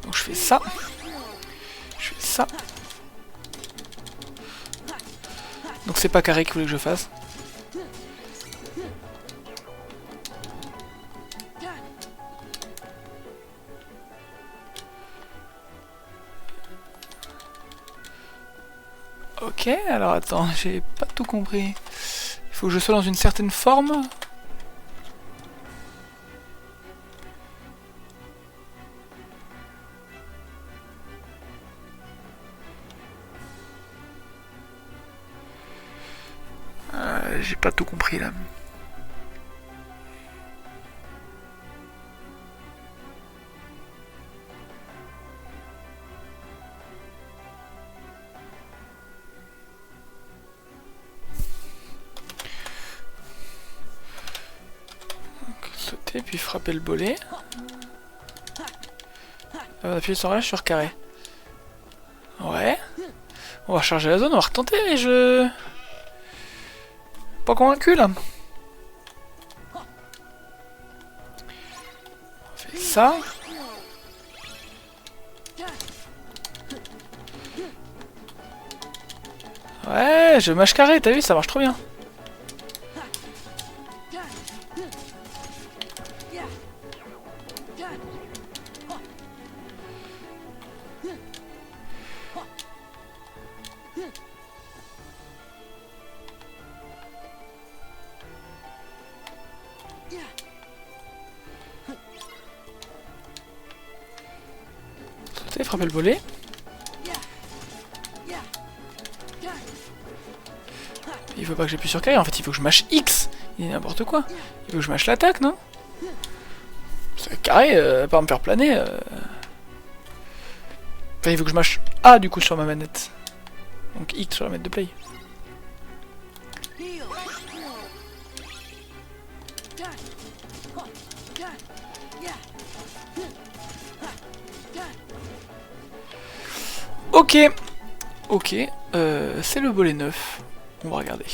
Donc je fais ça. Je fais ça. Donc c'est pas carré qu'il voulait que je fasse. Ok, alors attends, j'ai pas tout compris. Il faut que je sois dans une certaine forme. J'ai pas tout compris là. Sauter puis frapper le bolet. On va appuyer sur relâche sur carré. Ouais. On va charger la zone, on va retenter, mais je... Pas convaincu là. On fait ça. Ouais, je mâche carré, t'as vu, ça marche trop bien. Sauter, frapper le volet. Il faut pas que j'appuie sur carré, en fait il faut que je mâche X. Il est n'importe quoi. Il faut que je mâche l'attaque, non? C'est carré, pas me faire planer. Enfin, il faut que je mâche A du coup sur ma manette. Donc X sur la manette de play. Ok. Ok. C'est le bolet 9. On va regarder.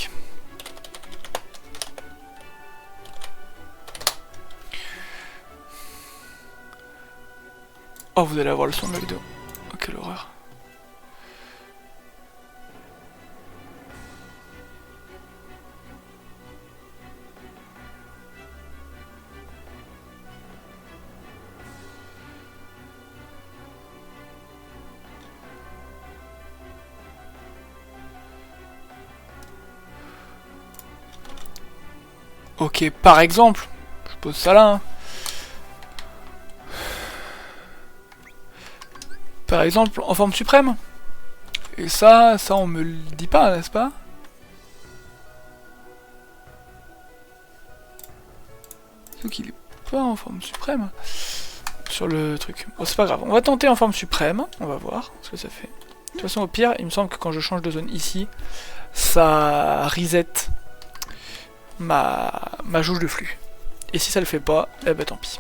Oh, vous allez avoir le son de la vidéo. Oh, quelle horreur. Ok, par exemple, je pose ça là. Hein. Par exemple, en forme suprême. Et ça on me le dit pas, n'est-ce pas? Sauf qu'il est pas en forme suprême. Sur le truc. Bon, c'est pas grave. On va tenter en forme suprême. On va voir ce que ça fait. De toute façon, au pire, il me semble que quand je change de zone ici, ça reset ma jauge de flux. Et si ça le fait pas, eh ben tant pis.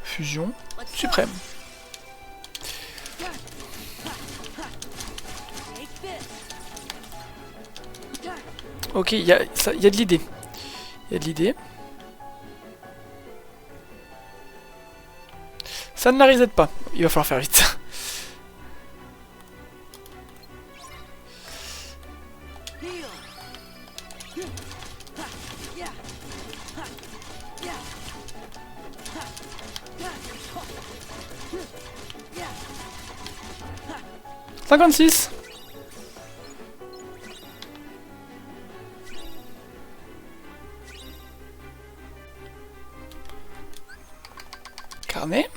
Fusion suprême. Ok, il y a de l'idée. Il y a de l'idée. Ça ne la reset pas. Il va falloir faire vite. « 56 » Carnet.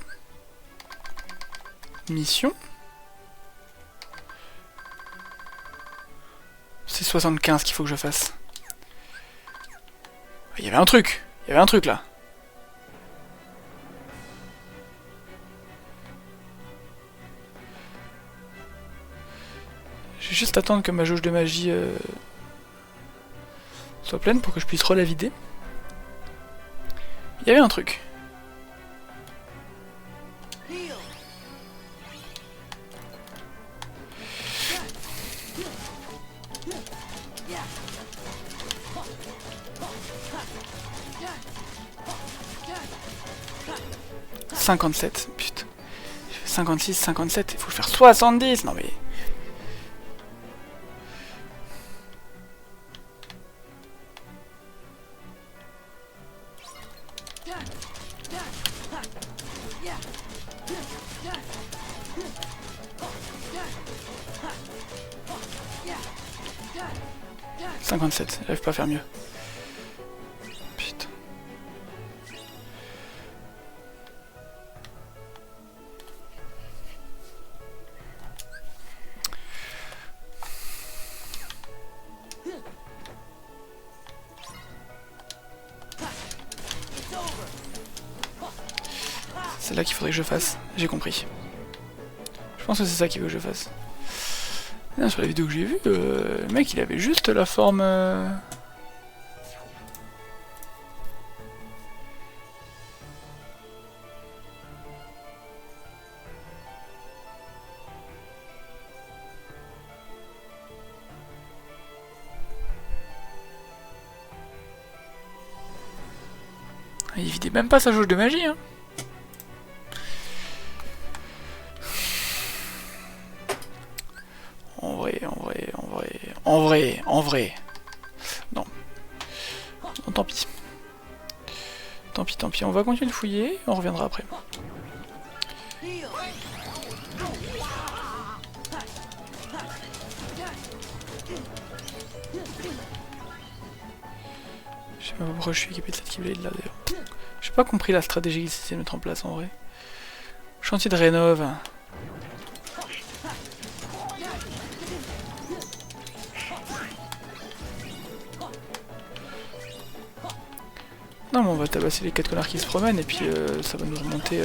Mission. C'est 75 qu'il faut que je fasse. Il y avait un truc. Il y avait un truc là. Je vais juste attendre que ma jauge de magie soit pleine pour que je puisse la vider. Il y avait un truc. « 57, putain. J'ai fait 56, 57, il faut faire 70, non mais... « 57, j'arrive pas à faire mieux. » Putain. C'est là qu'il faudrait que je fasse, j'ai compris. Je pense que c'est ça qu'il veut que je fasse. Non, sur la vidéo que j'ai vue, le mec il avait juste la forme... Il vidait même pas sa jauge de magie, hein. En vrai. Non. Non, tant pis. Tant pis. On va continuer de fouiller, on reviendra après. Je sais pas pourquoi je suis équipé de cette Keyblade là d'ailleurs. J'ai pas compris la stratégie qu'ils essaient de mettre en place en vrai. Chantier de rénov'. Non mais on va tabasser les 4 connards qui se promènent et puis ça va nous remonter...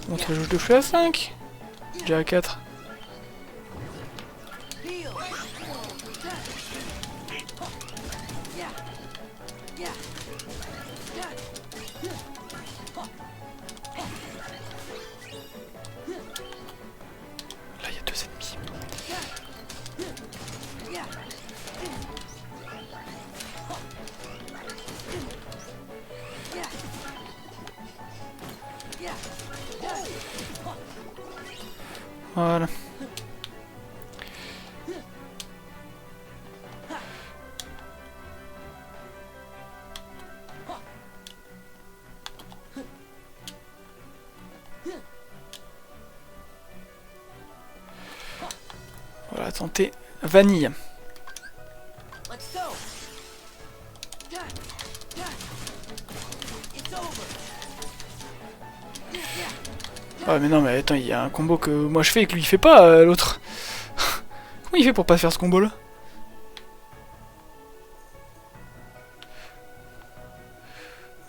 Montre la jauge de flux à 5. Déjà à 4. Là il y a 2 ennemis. Voilà. va tenter Vanille. Ah mais non mais attends, il y a un combo que moi je fais et que lui il fait pas, l'autre. Comment il fait pour pas faire ce combo là?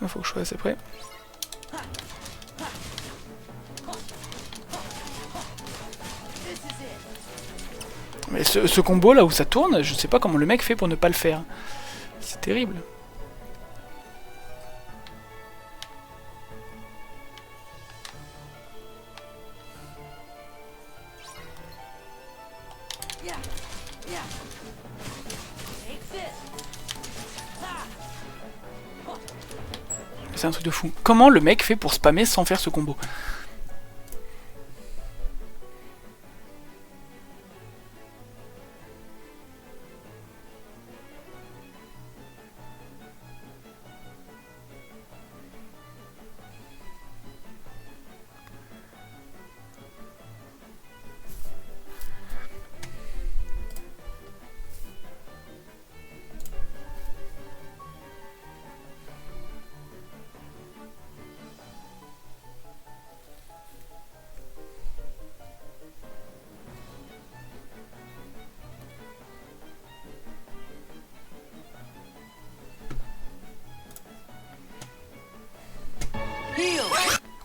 Il faut que je sois assez près. Mais ce combo là où ça tourne, je sais pas comment le mec fait pour ne pas le faire. C'est terrible. C'est un truc de fou. Comment le mec fait pour spammer sans faire ce combo?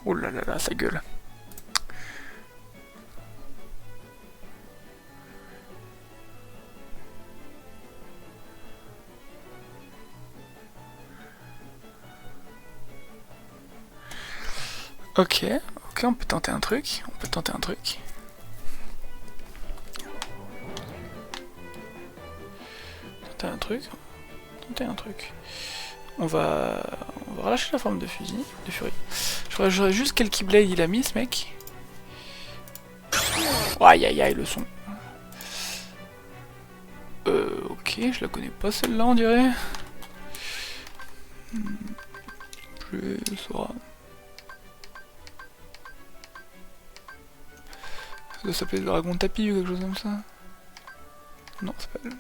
Oh là là là, sa gueule. Ok, ok, on peut tenter un truc. On peut tenter un truc. Tenter un truc. Tenter un truc. On va relâcher la forme de fusil, de furie. J'aurais juste quel Keyblade il a mis ce mec. Oh, aïe aïe aïe le son. Ok, je la connais pas celle-là on dirait. Je saurai. Ça doit s'appeler le dragon tapis ou quelque chose comme ça. Non, c'est pas elle.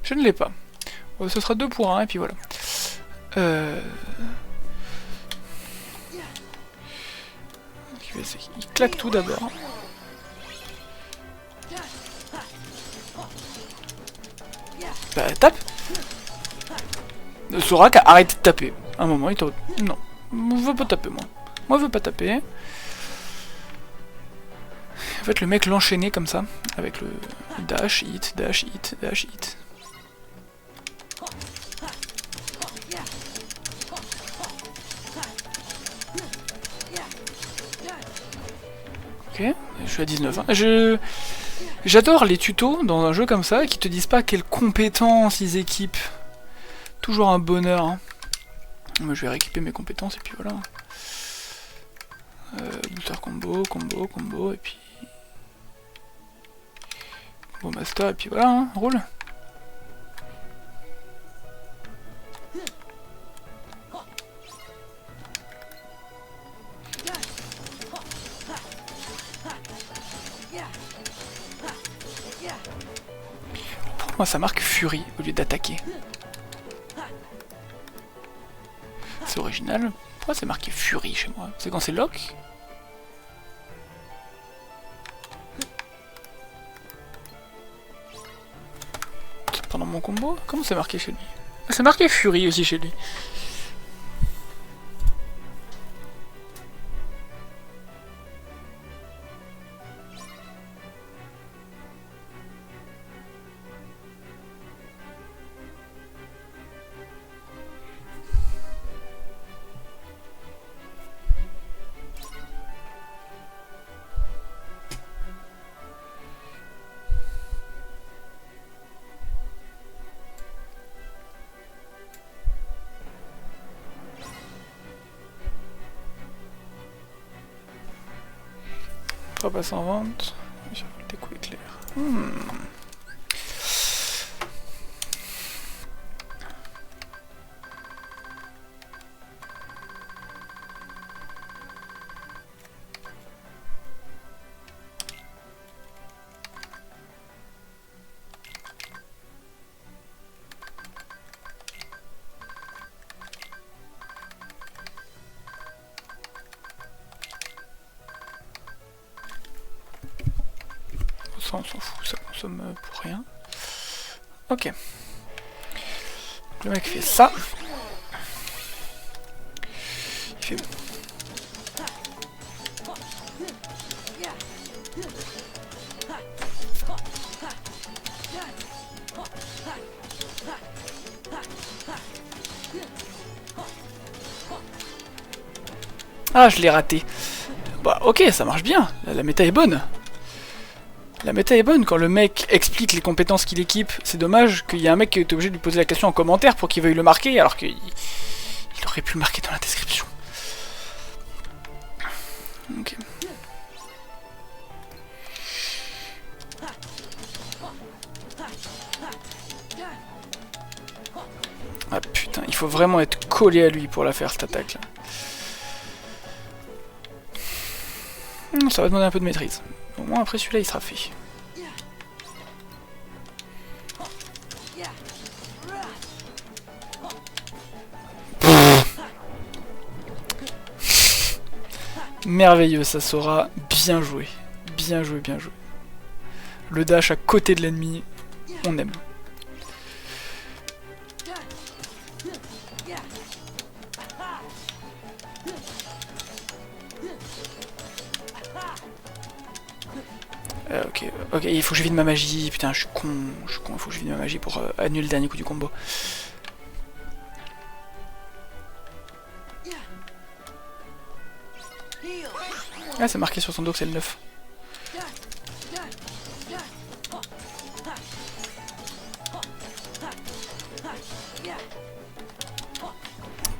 Je ne l'ai pas. Ce sera 2 pour 1 et puis voilà. Il claque tout d'abord. Bah tape. Zorak a arrêté de taper. À un moment il t'a... Non. Je veux pas taper moi. Moi je veux pas taper. En fait le mec l'enchaînait comme ça. Avec le dash, hit, dash, hit, dash, hit. Ok, je suis à 19. Hein. J'adore les tutos dans un jeu comme ça qui te disent pas quelles compétences ils équipent. Toujours un bonheur. Hein. Moi, je vais rééquiper mes compétences et puis voilà. Booster combo, combo, combo et puis... Combo master et puis voilà, hein, roule. Pourquoi ça marque Fury au lieu d'attaquer? C'est original. Pourquoi c'est marqué Fury chez moi? C'est quand c'est lock? Pendant mon combo? Comment c'est marqué chez lui? C'est marqué Fury aussi chez lui. On va passer en vente. J'ai des coups éclairs. Ça on s'en fout, ça consomme pour rien. Ok. Le mec fait ça. Il fait... Ah, je l'ai raté. Bah ok, ça marche bien, la méta est bonne. La méta est bonne quand le mec explique les compétences qu'il équipe. C'est dommage qu'il y ait un mec qui est obligé de lui poser la question en commentaire pour qu'il veuille le marquer, alors qu'il aurait pu le marquer dans la description. Ok. Ah putain, il faut vraiment être collé à lui pour la faire cette attaque là. Ça va demander un peu de maîtrise. Au moins après celui-là il sera fait. Merveilleux, ça saura bien jouer. Bien joué, bien joué. Le dash à côté de l'ennemi, on aime. Ok, il faut que je vide ma magie. Putain, je suis con, il faut que je vide ma magie pour annuler le dernier coup du combo. Ah, c'est marqué sur son dos que c'est le 9.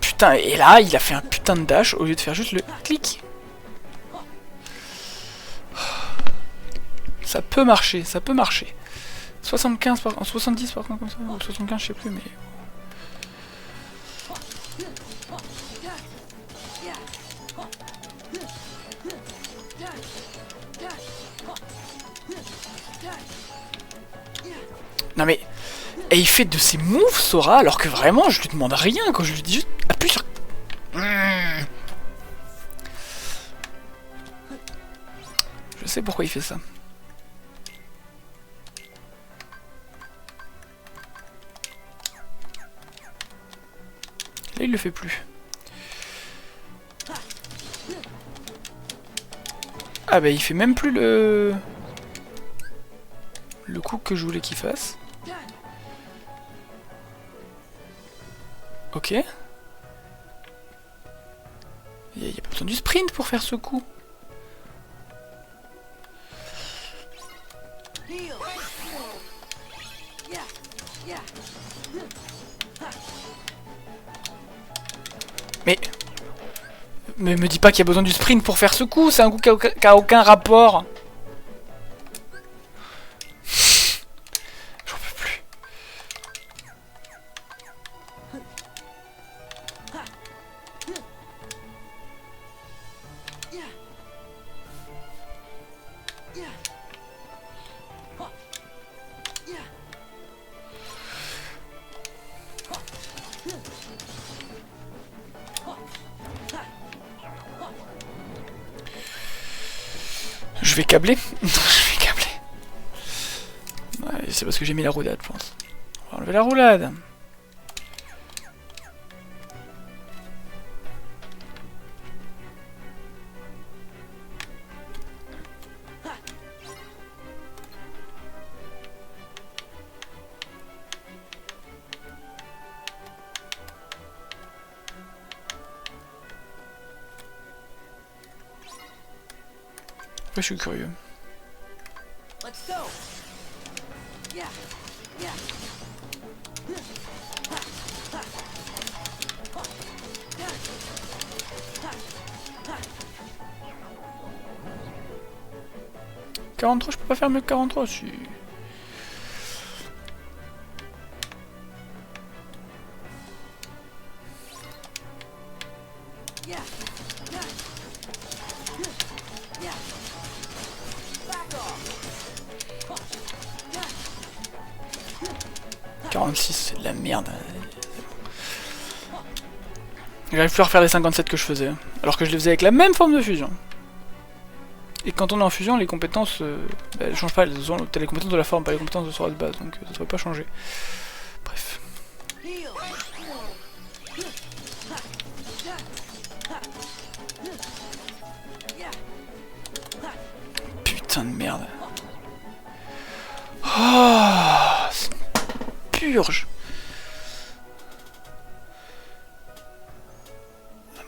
Putain, et là, il a fait un putain de dash au lieu de faire juste le clic. Ça peut marcher, ça peut marcher. 75 par... 70 par contre comme ça, ou 75 je sais plus mais... Non mais... Et il fait de ses moves Sora alors que vraiment je lui demande rien quand je lui dis juste appuie sur... Je sais pourquoi il fait ça. Là il le fait plus. Ah bah il fait même plus le coup que je voulais qu'il fasse. Ok. Il n'y a pas besoin du sprint pour faire ce coup. Mais me dis pas qu'il y a besoin du sprint pour faire ce coup, c'est un coup qui a aucun rapport. J'en peux plus. Je vais câbler. Je vais câbler. Ouais, c'est parce que j'ai mis la roulade, je pense. On va enlever la roulade. Après, je suis curieux. « 43, je peux pas faire mieux que 43, je suis... » c'est de la merde. J'arrive plus à refaire les 57 que je faisais, alors que je les faisais avec la même forme de fusion. Et quand on est en fusion, les compétences, elles changent pas, t'as les compétences de la forme, pas les compétences de sort de base, donc ça devrait pas changer. Bref. Putain de merde. Oh, c'est une purge.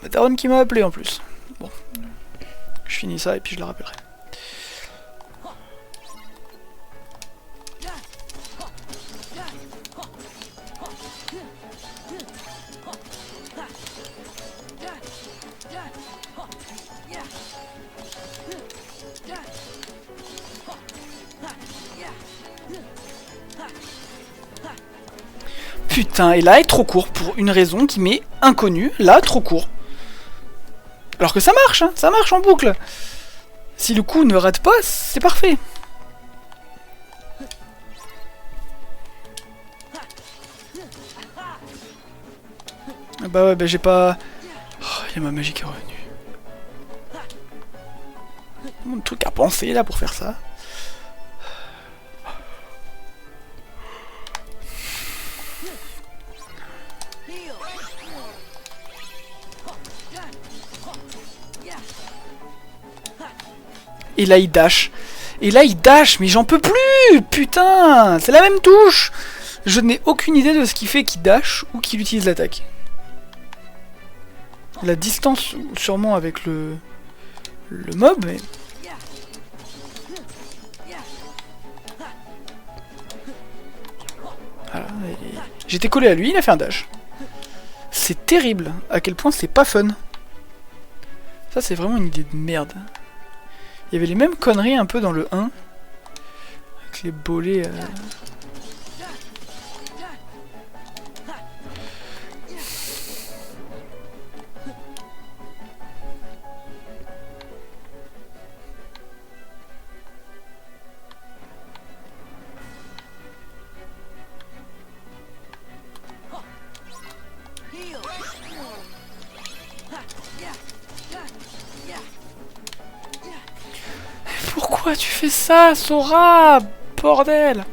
Ma daronne qui m'a appelé en plus. Bon, je finis ça et puis je la rappellerai. Putain, et là est trop court pour une raison qui m'est inconnue. Là, trop court. Alors que ça marche, hein, ça marche en boucle. Si le coup ne rate pas, c'est parfait. Bah ouais, bah j'ai pas... Oh, y a ma magie qui est revenue. Mon truc à penser là pour faire ça. Et là il dash. Et là il dash, mais j'en peux plus. Putain, c'est la même touche. Je n'ai aucune idée de ce qui fait qu'il dash ou qu'il utilise l'attaque. La distance sûrement avec le mob, mais... Voilà, j'étais collé à lui, il a fait un dash. C'est terrible à quel point c'est pas fun. Ça c'est vraiment une idée de merde. Il y avait les mêmes conneries un peu dans le 1. Avec les bolets... Pourquoi tu fais ça, Sora? Bordel!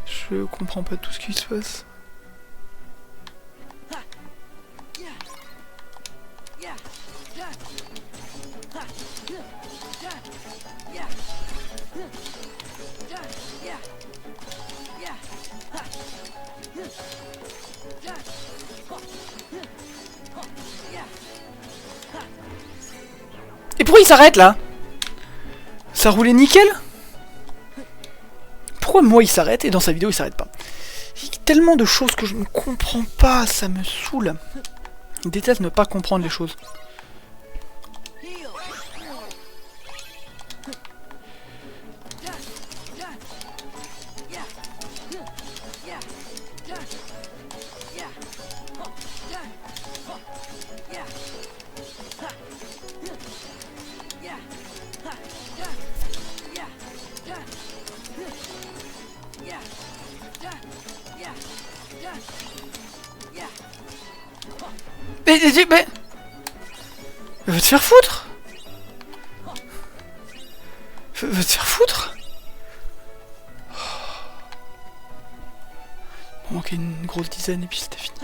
Je comprends pas tout ce qui se passe. Et pourquoi il s'arrête là? Ça roulait nickel? Pourquoi moi il s'arrête et dans sa vidéo il s'arrête pas? Il y a tellement de choses que je ne comprends pas, ça me saoule. Je déteste ne pas comprendre les choses. Mais... Va te faire foutre! Va te faire foutre! Il manquait une grosse dizaine et puis c'était fini.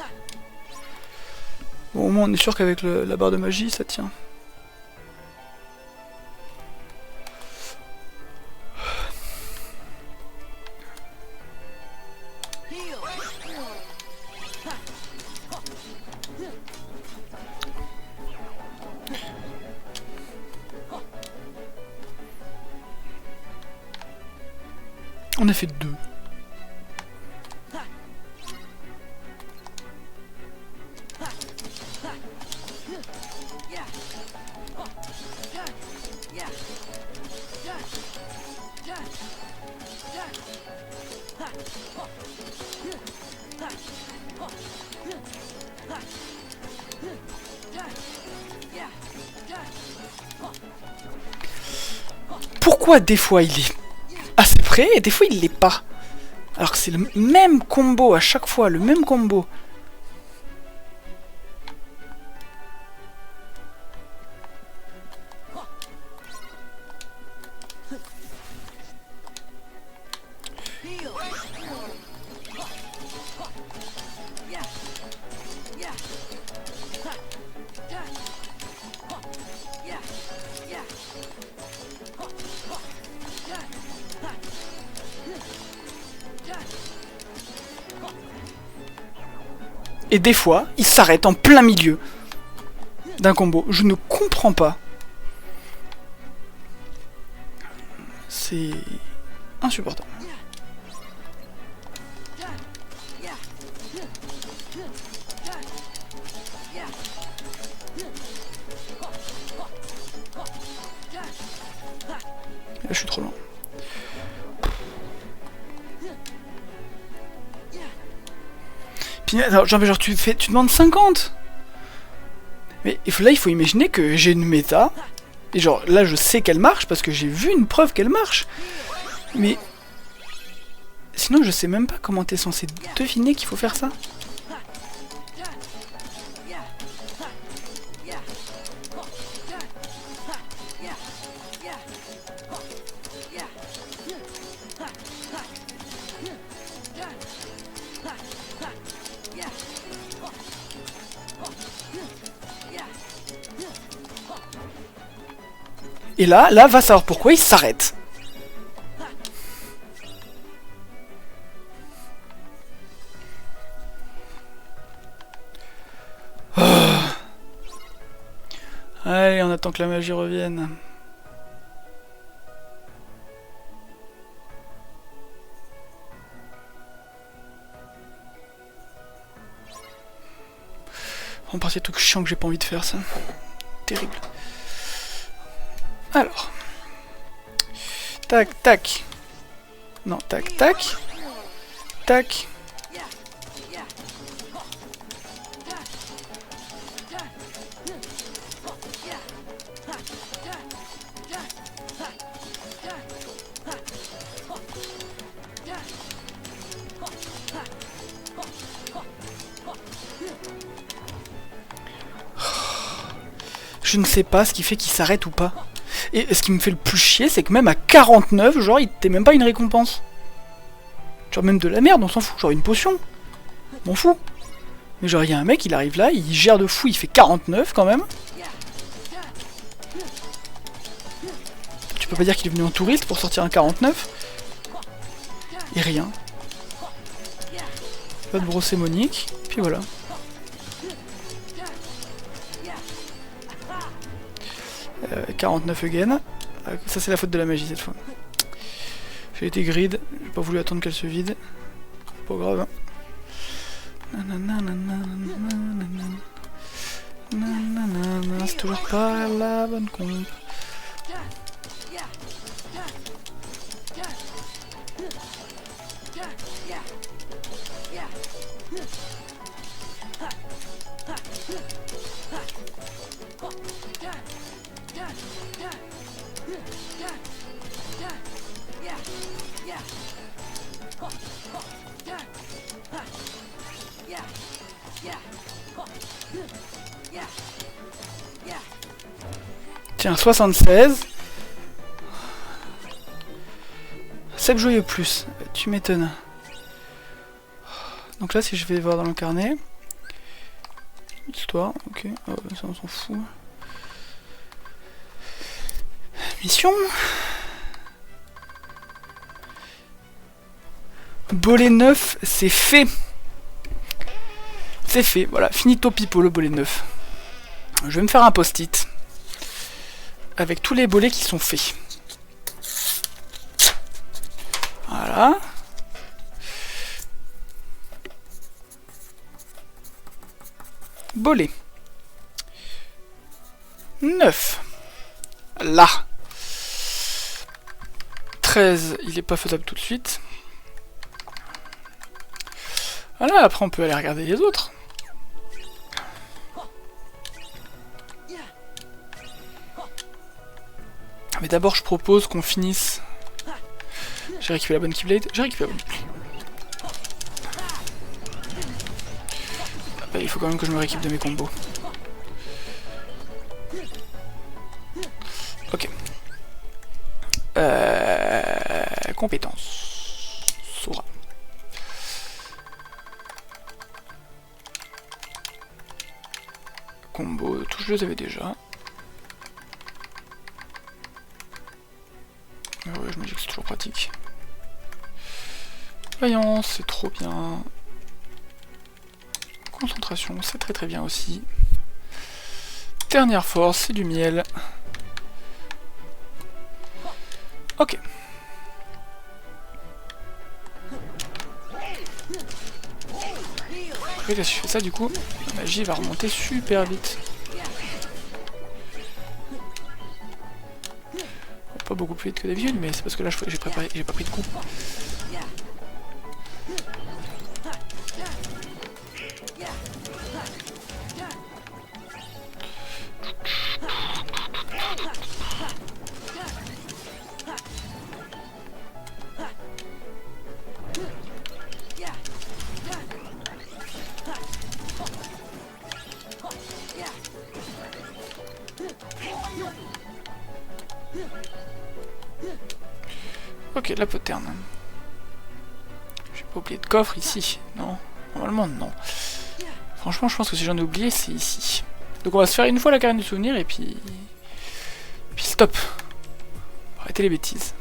Bon, au moins on est sûr qu'avec la barre de magie ça tient. On a fait 2. Pourquoi des fois il est assez près, et des fois il l'est pas. Alors que c'est le même combo à chaque fois, le même combo. Et des fois, il s'arrête en plein milieu d'un combo. Je ne comprends pas. C'est insupportable. Là, je suis trop loin. Puis, alors, genre tu demandes 50. Mais là, il faut imaginer que j'ai une méta. Et genre, là, je sais qu'elle marche parce que j'ai vu une preuve qu'elle marche. Mais sinon, je sais même pas comment t'es censé deviner qu'il faut faire ça. Et là, va savoir pourquoi il s'arrête. Oh. Allez, on attend que la magie revienne. On part des trucs chiants que j'ai pas envie de faire, ça. Terrible. Alors. Tac, tac. Non, tac, tac. Tac. Je ne sais pas ce qui fait qu'il s'arrête ou pas. Et ce qui me fait le plus chier, c'est que même à 49, genre, il t'est même pas une récompense. Genre, même de la merde, on s'en fout. Genre, une potion. M'en fout. Mais genre, il y a un mec, il arrive là, il gère de fou, il fait 49 quand même. Tu peux pas dire qu'il est venu en touriste pour sortir un 49. Et rien. Pas de brosser Monique, puis voilà. 49 again. Ça c'est la faute de la magie cette fois. J'ai été grid, j'ai pas voulu attendre qu'elle se vide. Pas grave. C'est toujours pas la bonne comp. Tiens, 76. Seb joyeux plus, tu m'étonnes. Donc là, si je vais voir dans le carnet. Histoire, ok, ça on s'en fout. Mission. Bolet 9, c'est fait. C'est fait, voilà, finito pipo le bolet 9. Je vais me faire un post-it. Avec tous les bolets qui sont faits. Voilà. Bolet. 9. Là. 13, il est pas faisable tout de suite. Voilà, après on peut aller regarder les autres. Mais d'abord je propose qu'on finisse J'ai récupéré la bonne Keyblade. J'ai récupéré la bonne Keyblade. Il faut quand même que je me rééquipe de mes combos. Ok. Compétences. Sora. Combo, tout je les avais déjà. Mais ouais, je me dis que c'est toujours pratique. Voyance, c'est trop bien. Concentration, c'est très très bien aussi. Dernière force, c'est du miel. Ok. Après, si je fais ça, du coup, la magie va remonter super vite. Pas beaucoup plus vite que d'habitude, mais c'est parce que là, j'ai pas pris de coup. Ok, la poterne. J'ai pas oublié de coffre ici, non? Normalement, non. Franchement, je pense que si j'en ai oublié, c'est ici. Donc on va se faire une fois la carène du souvenir et puis... stop. Arrêtez les bêtises.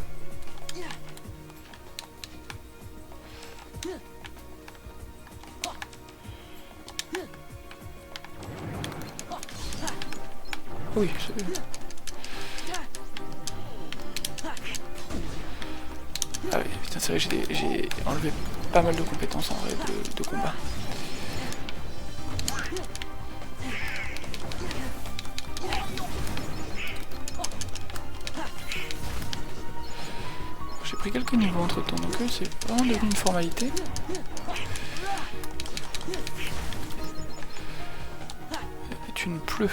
Oui, ah oui, putain, c'est vrai, j'ai enlevé pas mal de compétences en vrai de combat. J'ai pris quelques niveaux entre temps, donc c'est vraiment devenu une formalité. Et tu ne pleut.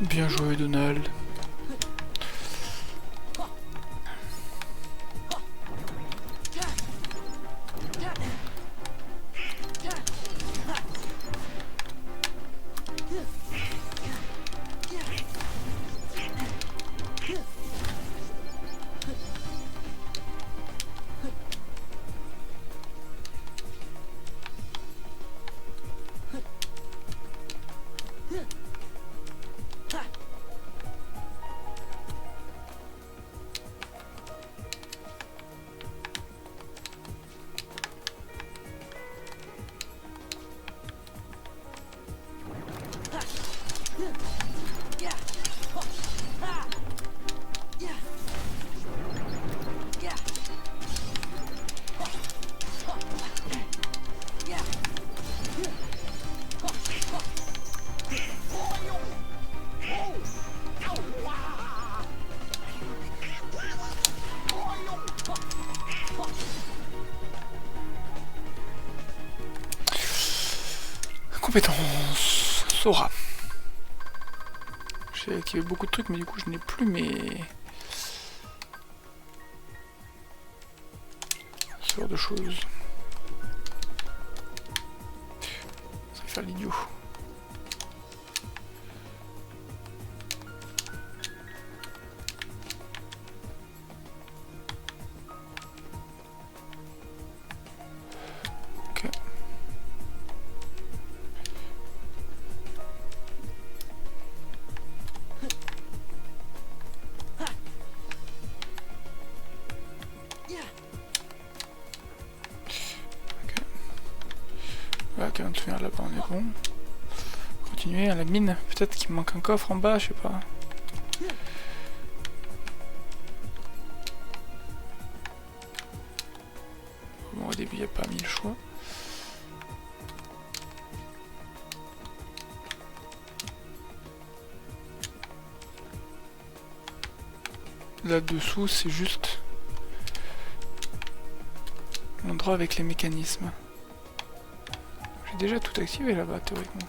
Bien joué, Donald. Compétence Sora. J'ai activé beaucoup de trucs, mais du coup je n'ai plus mes... ce genre de choses. Ça va faire l'idiot. Voilà, quand tu viens là-bas, on est bon. Continuer à la mine. Peut-être qu'il me manque un coffre en bas, je sais pas. Bon, au début, il n'y a pas mille choix. Là-dessous, c'est juste l'endroit avec les mécanismes. J'ai déjà tout activé là-bas, théoriquement.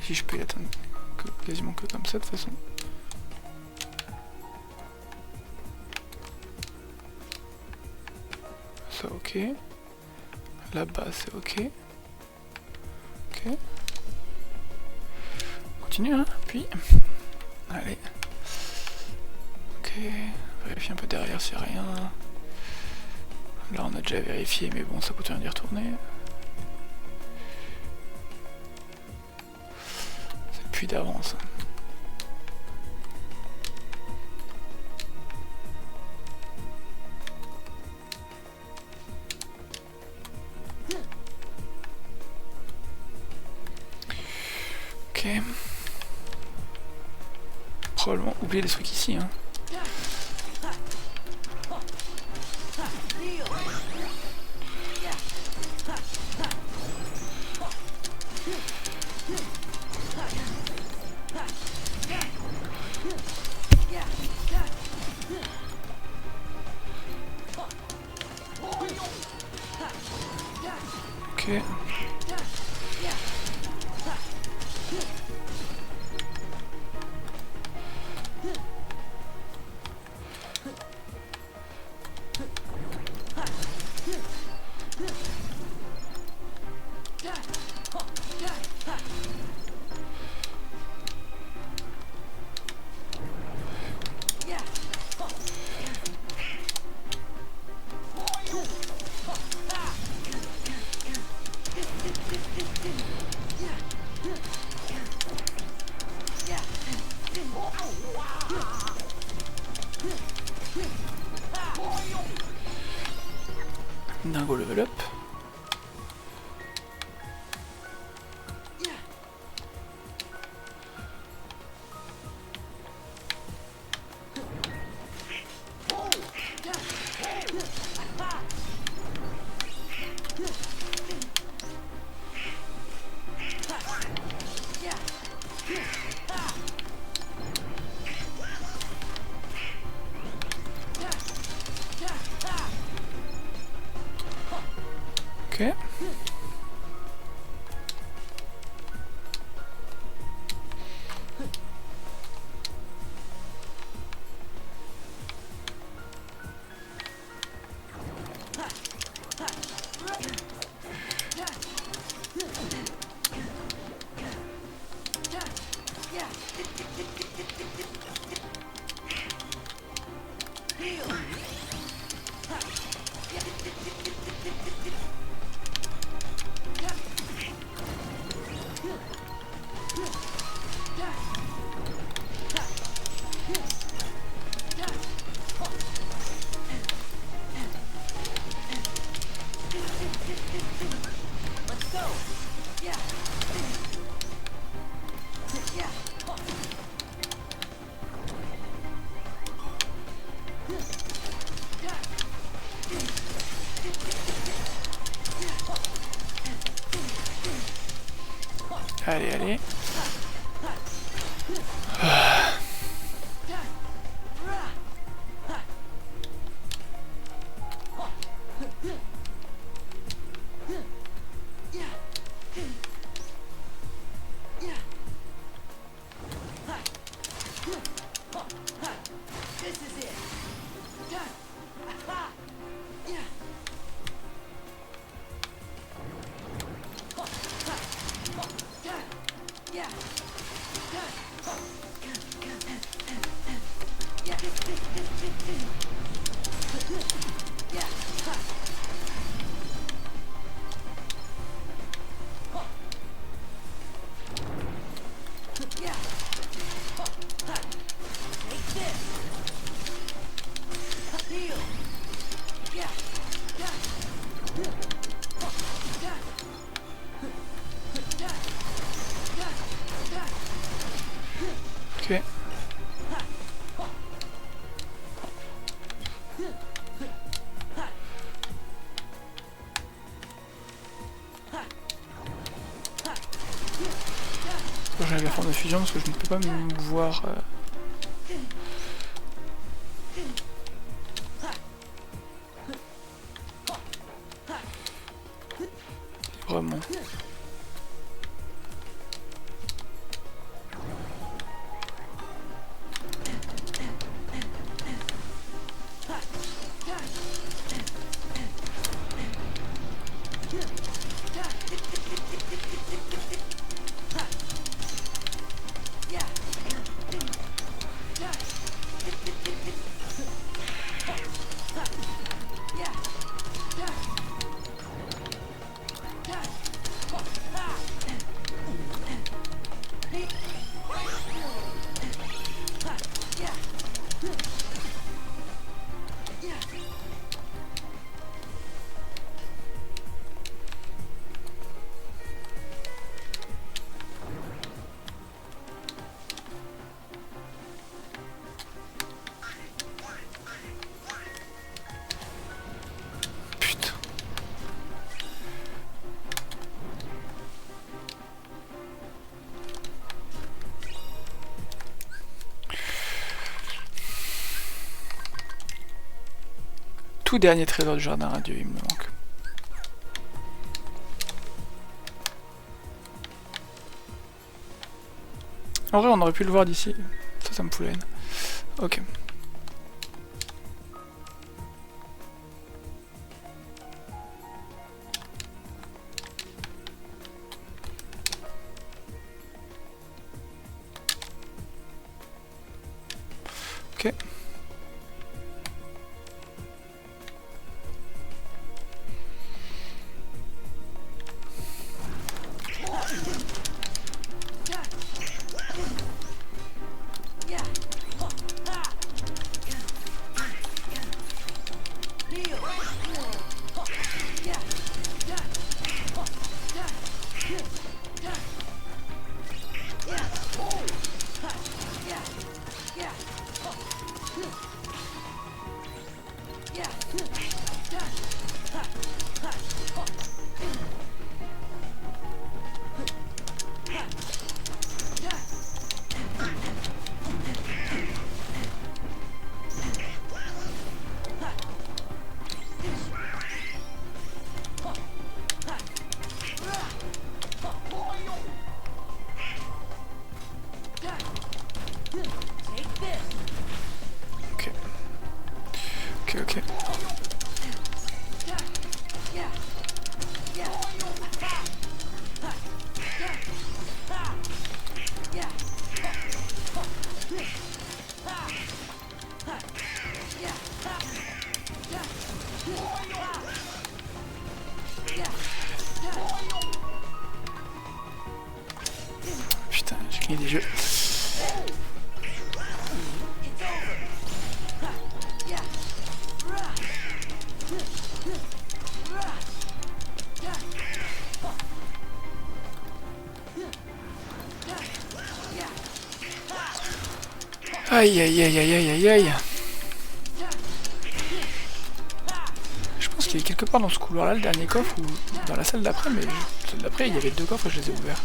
Si je peux y atteindre quasiment que comme ça de toute façon. Ça ok. Là-bas c'est ok. Ok. On continue hein, puis. Allez. Ok. Vérifier un peu derrière s'il n'y a rien. Là on a déjà vérifié mais bon ça coûte rien d'y retourner. C'est plus d'avance. Ok. Probablement oublier des trucs ici hein. Ok. Dingo level up. Ok. Allez, allez. Ok. J'enlève la forme de fusion parce que je ne peux pas me voir. Vraiment. Tout dernier trésor du jardin radieux, il me manque. En vrai, on aurait pu le voir d'ici. Ça me fout la haine. Ok. Ok. Ok. Putain, j'ai gagné des jeux. Aïe aïe aïe aïe aïe aïe aïe. Je pense qu'il est quelque part dans ce couloir-là, le dernier coffre, ou dans la salle d'après, mais celle d'après, il y avait 2 coffres et je les ai ouverts.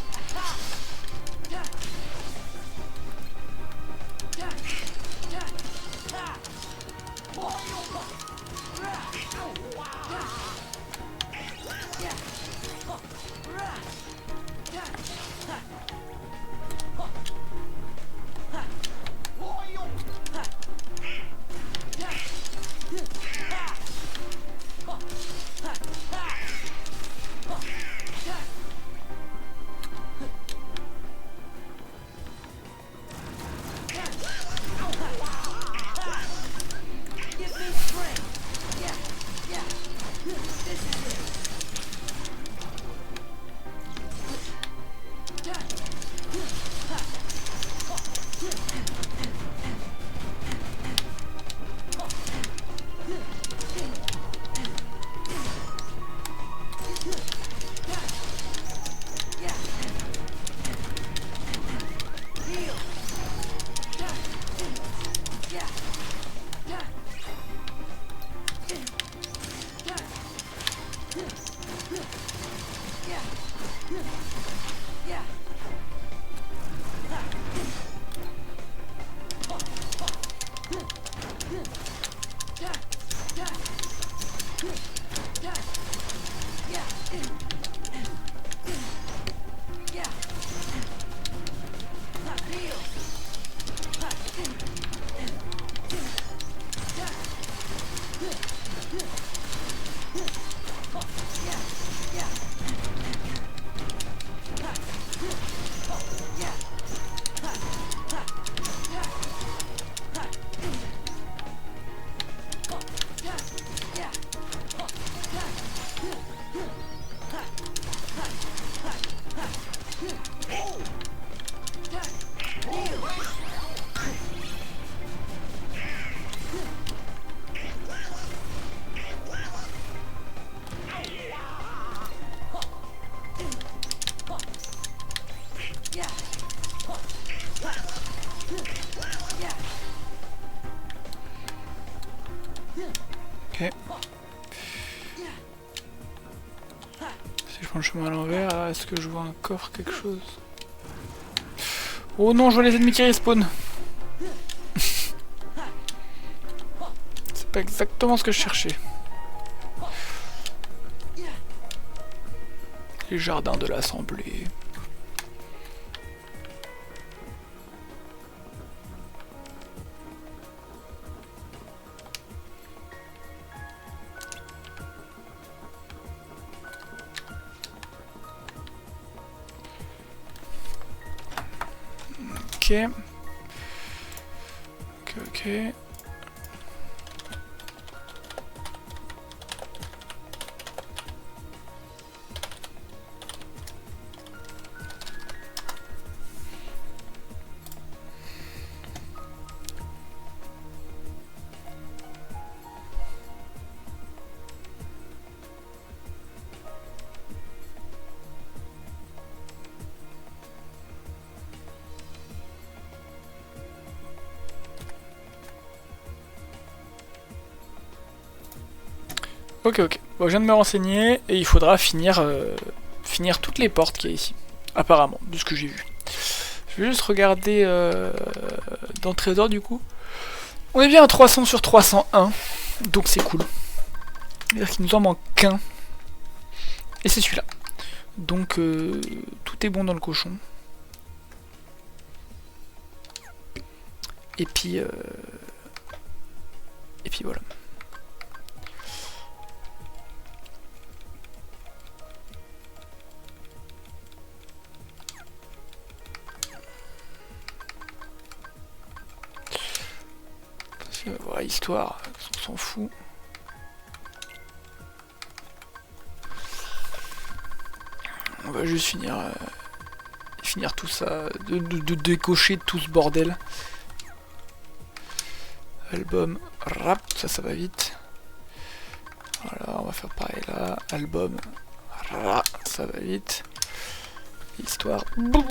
Ok. Si je prends le chemin à l'envers, est-ce que je vois un coffre, quelque chose? Oh non, je vois les ennemis qui respawnent. C'est pas exactement ce que je cherchais. Les jardins de l'Assemblée. Ok. Ok. Ok, ok. Bon, je viens de me renseigner et il faudra finir toutes les portes qu'il y a ici. Apparemment, de ce que j'ai vu. Je vais juste regarder dans le trésor du coup. On est bien à 300 sur 301, donc c'est cool. C'est-à-dire qu'il nous en manque qu'un. Et c'est celui-là. Donc tout est bon dans le cochon. Et puis voilà. Voilà, histoire, on s'en fout. On va juste finir tout ça, de décocher tout ce bordel. Album, rap, ça va vite. Voilà, on va faire pareil là. Album, rap, ça va vite. Histoire, bou.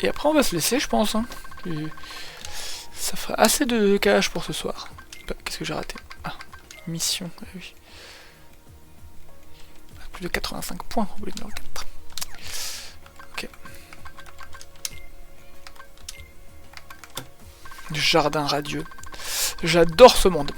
Et après on va se laisser, je pense. Hein. Ça fera assez de cache pour ce soir. Qu'est-ce que j'ai raté? Ah, mission, ah oui. Plus de 85 points au bout numéro 4. Ok. Jardin radieux. J'adore ce monde.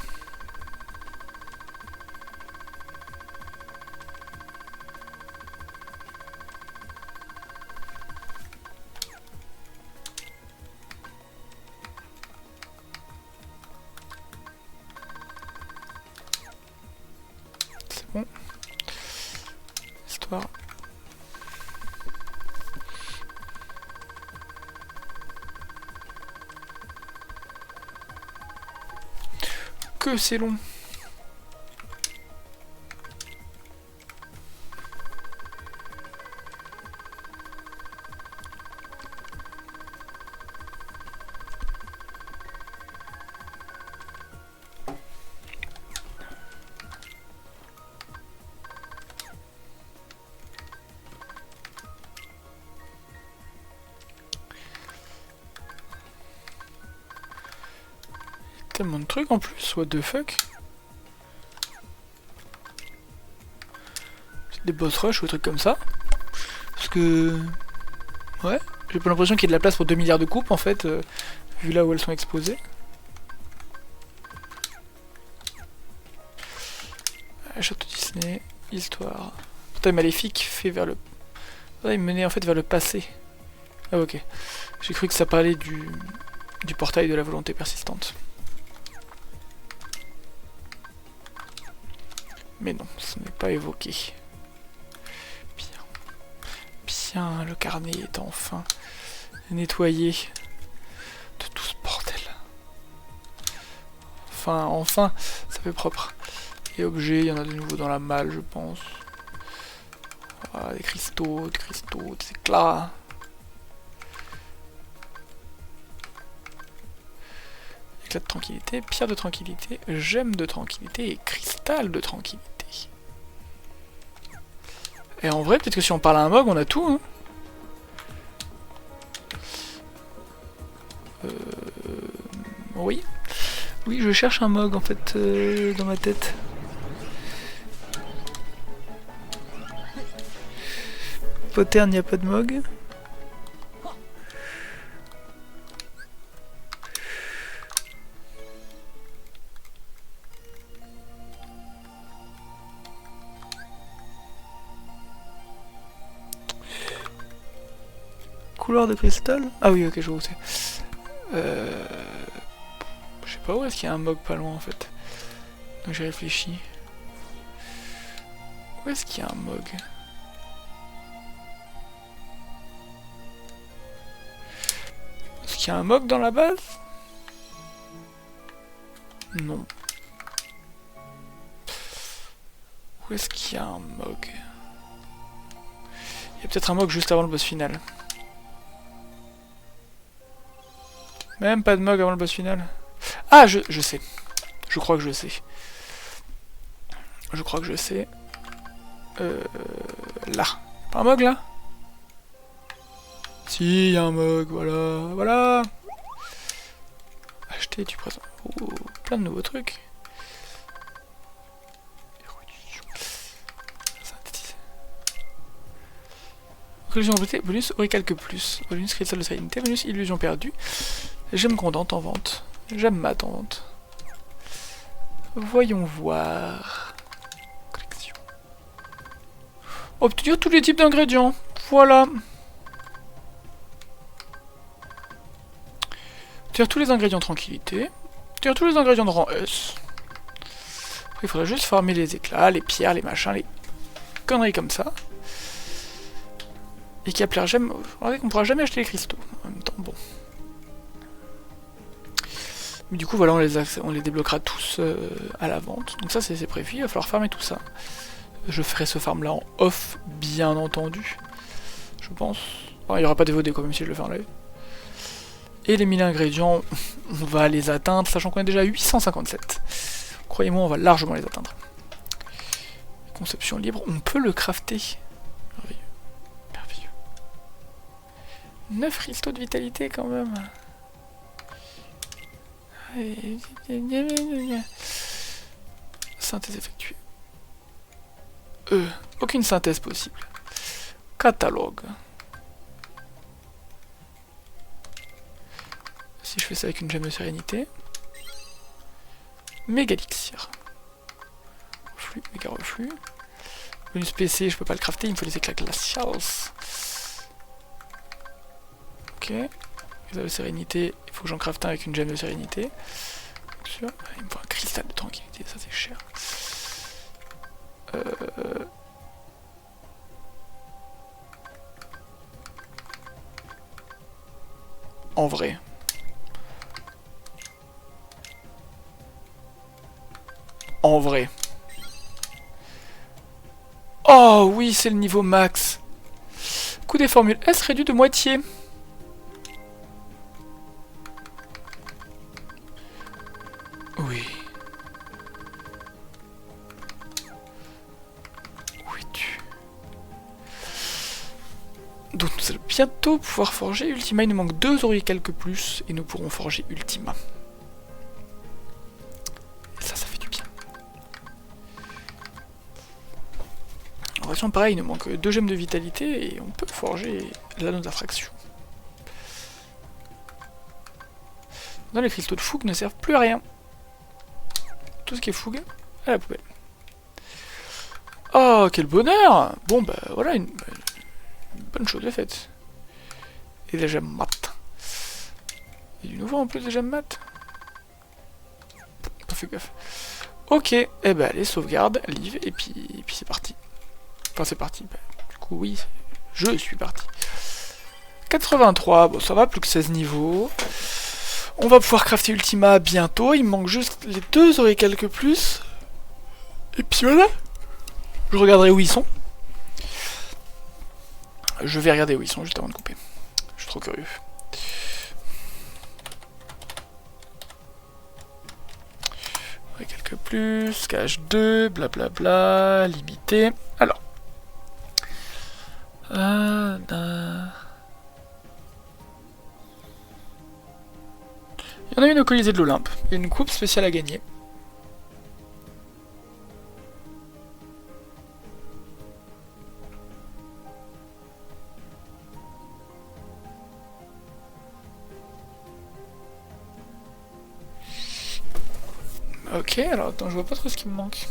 C'est bon. Histoire. Que c'est long. Tellement de trucs en plus, what the fuck. Des boss rush ou des trucs comme ça. Parce que... Ouais, j'ai pas l'impression qu'il y ait de la place pour 2 milliards de coupes en fait, vu là où elles sont exposées. Château Disney, histoire. Portail maléfique fait vers le... Ah, il menait en fait vers le passé. Ah ok. J'ai cru que ça parlait du portail de la volonté persistante. Mais non, ce n'est pas évoqué. Bien. Bien, le carnet est enfin nettoyé de tout ce bordel. Enfin, ça fait propre. Et objets, il y en a de nouveau dans la malle, je pense. Ah, des cristaux, des éclats. Éclat de tranquillité, pierre de tranquillité, gemme de tranquillité et cristal de tranquillité. Et en vrai, peut-être que si on parle à un mog, on a tout, hein. Oui. Oui, je cherche un mog en fait dans ma tête. Poterne, il n'y a pas de mog. Couloir de cristal? Ah oui, ok, je vois où c'est. Je sais pas où est-ce qu'il y a un mog pas loin en fait. Donc j'ai réfléchi. Où est-ce qu'il y a un mog? Est-ce qu'il y a un mog dans la base? Non. Où est-ce qu'il y a un mog? Il y a peut-être un mog juste avant le boss final. Même pas de mog avant le boss final. Ah, je sais. Je crois que je sais. Je crois que je sais. Là. Pas un mog là? Si, y a un mog, voilà. Voilà. Acheter du présent. Oh, plein de nouveaux trucs. Synthétiser. Illusion complétée, bonus Auricalque plus. Bonus cristal de sérénité, bonus illusion perdue. J'aime Grondante en vente. J'aime Mat en vente. Voyons voir. Collection. Obtenir tous les types d'ingrédients. Voilà. Obtenir tous les ingrédients tranquillité. Obtenir tous les ingrédients de rang S. Il faudrait juste farmer les éclats, les pierres, les machins, les conneries comme ça. Et qui appellera jamais. Regardez qu'on pourra jamais acheter les cristaux. En même temps, bon. Mais du coup, voilà, on les débloquera tous à la vente. Donc ça, c'est prévu. Il va falloir farmer tout ça. Je ferai ce farm là en off, bien entendu. Je pense. Enfin, il n'y aura pas de VOD quand même si je le fais en live. Et les 1000 ingrédients, on va les atteindre, sachant qu'on est déjà à 857. Croyez-moi, on va largement les atteindre. Conception libre, on peut le crafter. Merveilleux. Merveilleux. 9 cristaux de vitalité quand même. Synthèse effectuée. Aucune synthèse possible. Catalogue. Si je fais ça avec une gemme de sérénité. Mégalixir. Reflux, méga reflux. Bonus PC, je peux pas le crafter, il me faut les éclats glacials. Ok. Cristal de sérénité, il faut que j'en crafte un avec une gemme de sérénité. Sûr. Il me faut un cristal de tranquillité, ça c'est cher. En vrai. En vrai. Oh oui, c'est le niveau max. Coût des formules S réduit de moitié. Oui. Où es-tu? Donc nous allons bientôt pouvoir forger Ultima. Il nous manque 2 euros et quelques plus. Et nous pourrons forger Ultima. Et ça fait du bien. En version pareil, il nous manque 2 gemmes de vitalité. Et on peut forger l'anneau d'attraction. Dans les cristaux de fougue ne servent plus à rien. Tout ce qui est fougue, à la poubelle. Oh, quel bonheur! Bon, bah voilà, une bonne chose de faite. Et des gemmes mat. Il y a du nouveau en plus des gemmes mat. Pas fait gaffe. Ok, et eh bah allez, sauvegarde, live, et puis c'est parti. Enfin, c'est parti. Bah, du coup, oui, je suis parti. 83, bon, ça va, plus que 16 niveaux. On va pouvoir crafter Ultima bientôt, il me manque juste les 2 euros et quelques plus. Et puis voilà. Je regarderai où ils sont. Je vais regarder où ils sont juste avant de couper. Je suis trop curieux. Quelques plus, cache 2, blablabla, limité. Alors. Il y en a une au Colisée de l'Olympe. Il y a une coupe spéciale à gagner. Ok, alors attends, je vois pas trop ce qui me manque.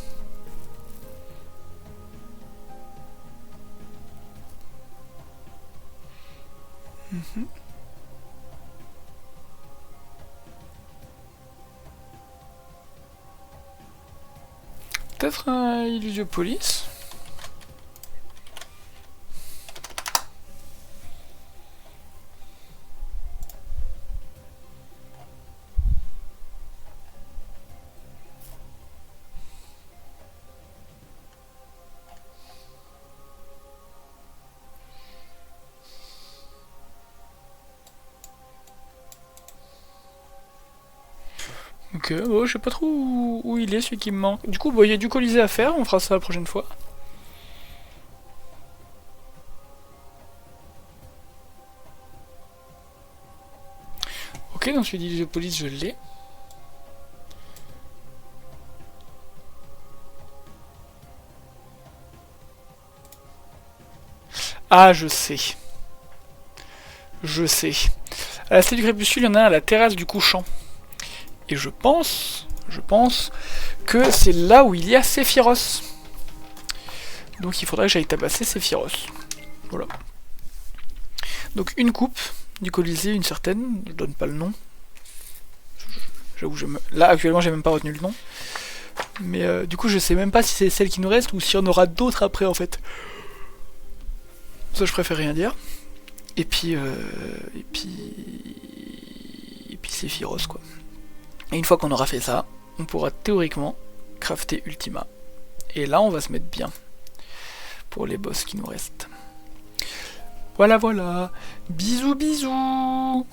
Peut-être un Illusiopolis. Ok, bon, je sais pas trop où il est celui qui me manque. Du coup, bon, il y a du Colisée à faire, on fera ça la prochaine fois. Ok, donc celui d'Illusiopolis, je l'ai. Ah, je sais. Je sais. À la Cité du Crépuscule, il y en a un à la terrasse du couchant. Et je pense que c'est là où il y a Sephiroth. Donc il faudrait que j'aille tabasser Sephiroth. Voilà. Donc une coupe du Colisée, une certaine, je donne pas le nom. J'avoue, là actuellement j'ai même pas retenu le nom. Mais du coup je sais même pas si c'est celle qui nous reste ou s'il y en aura d'autres après en fait. Ça je préfère rien dire. Et puis Sephiroth quoi. Et une fois qu'on aura fait ça, on pourra théoriquement crafter Ultima. Et là, on va se mettre bien pour les boss qui nous restent. Voilà, voilà. Bisous, bisous.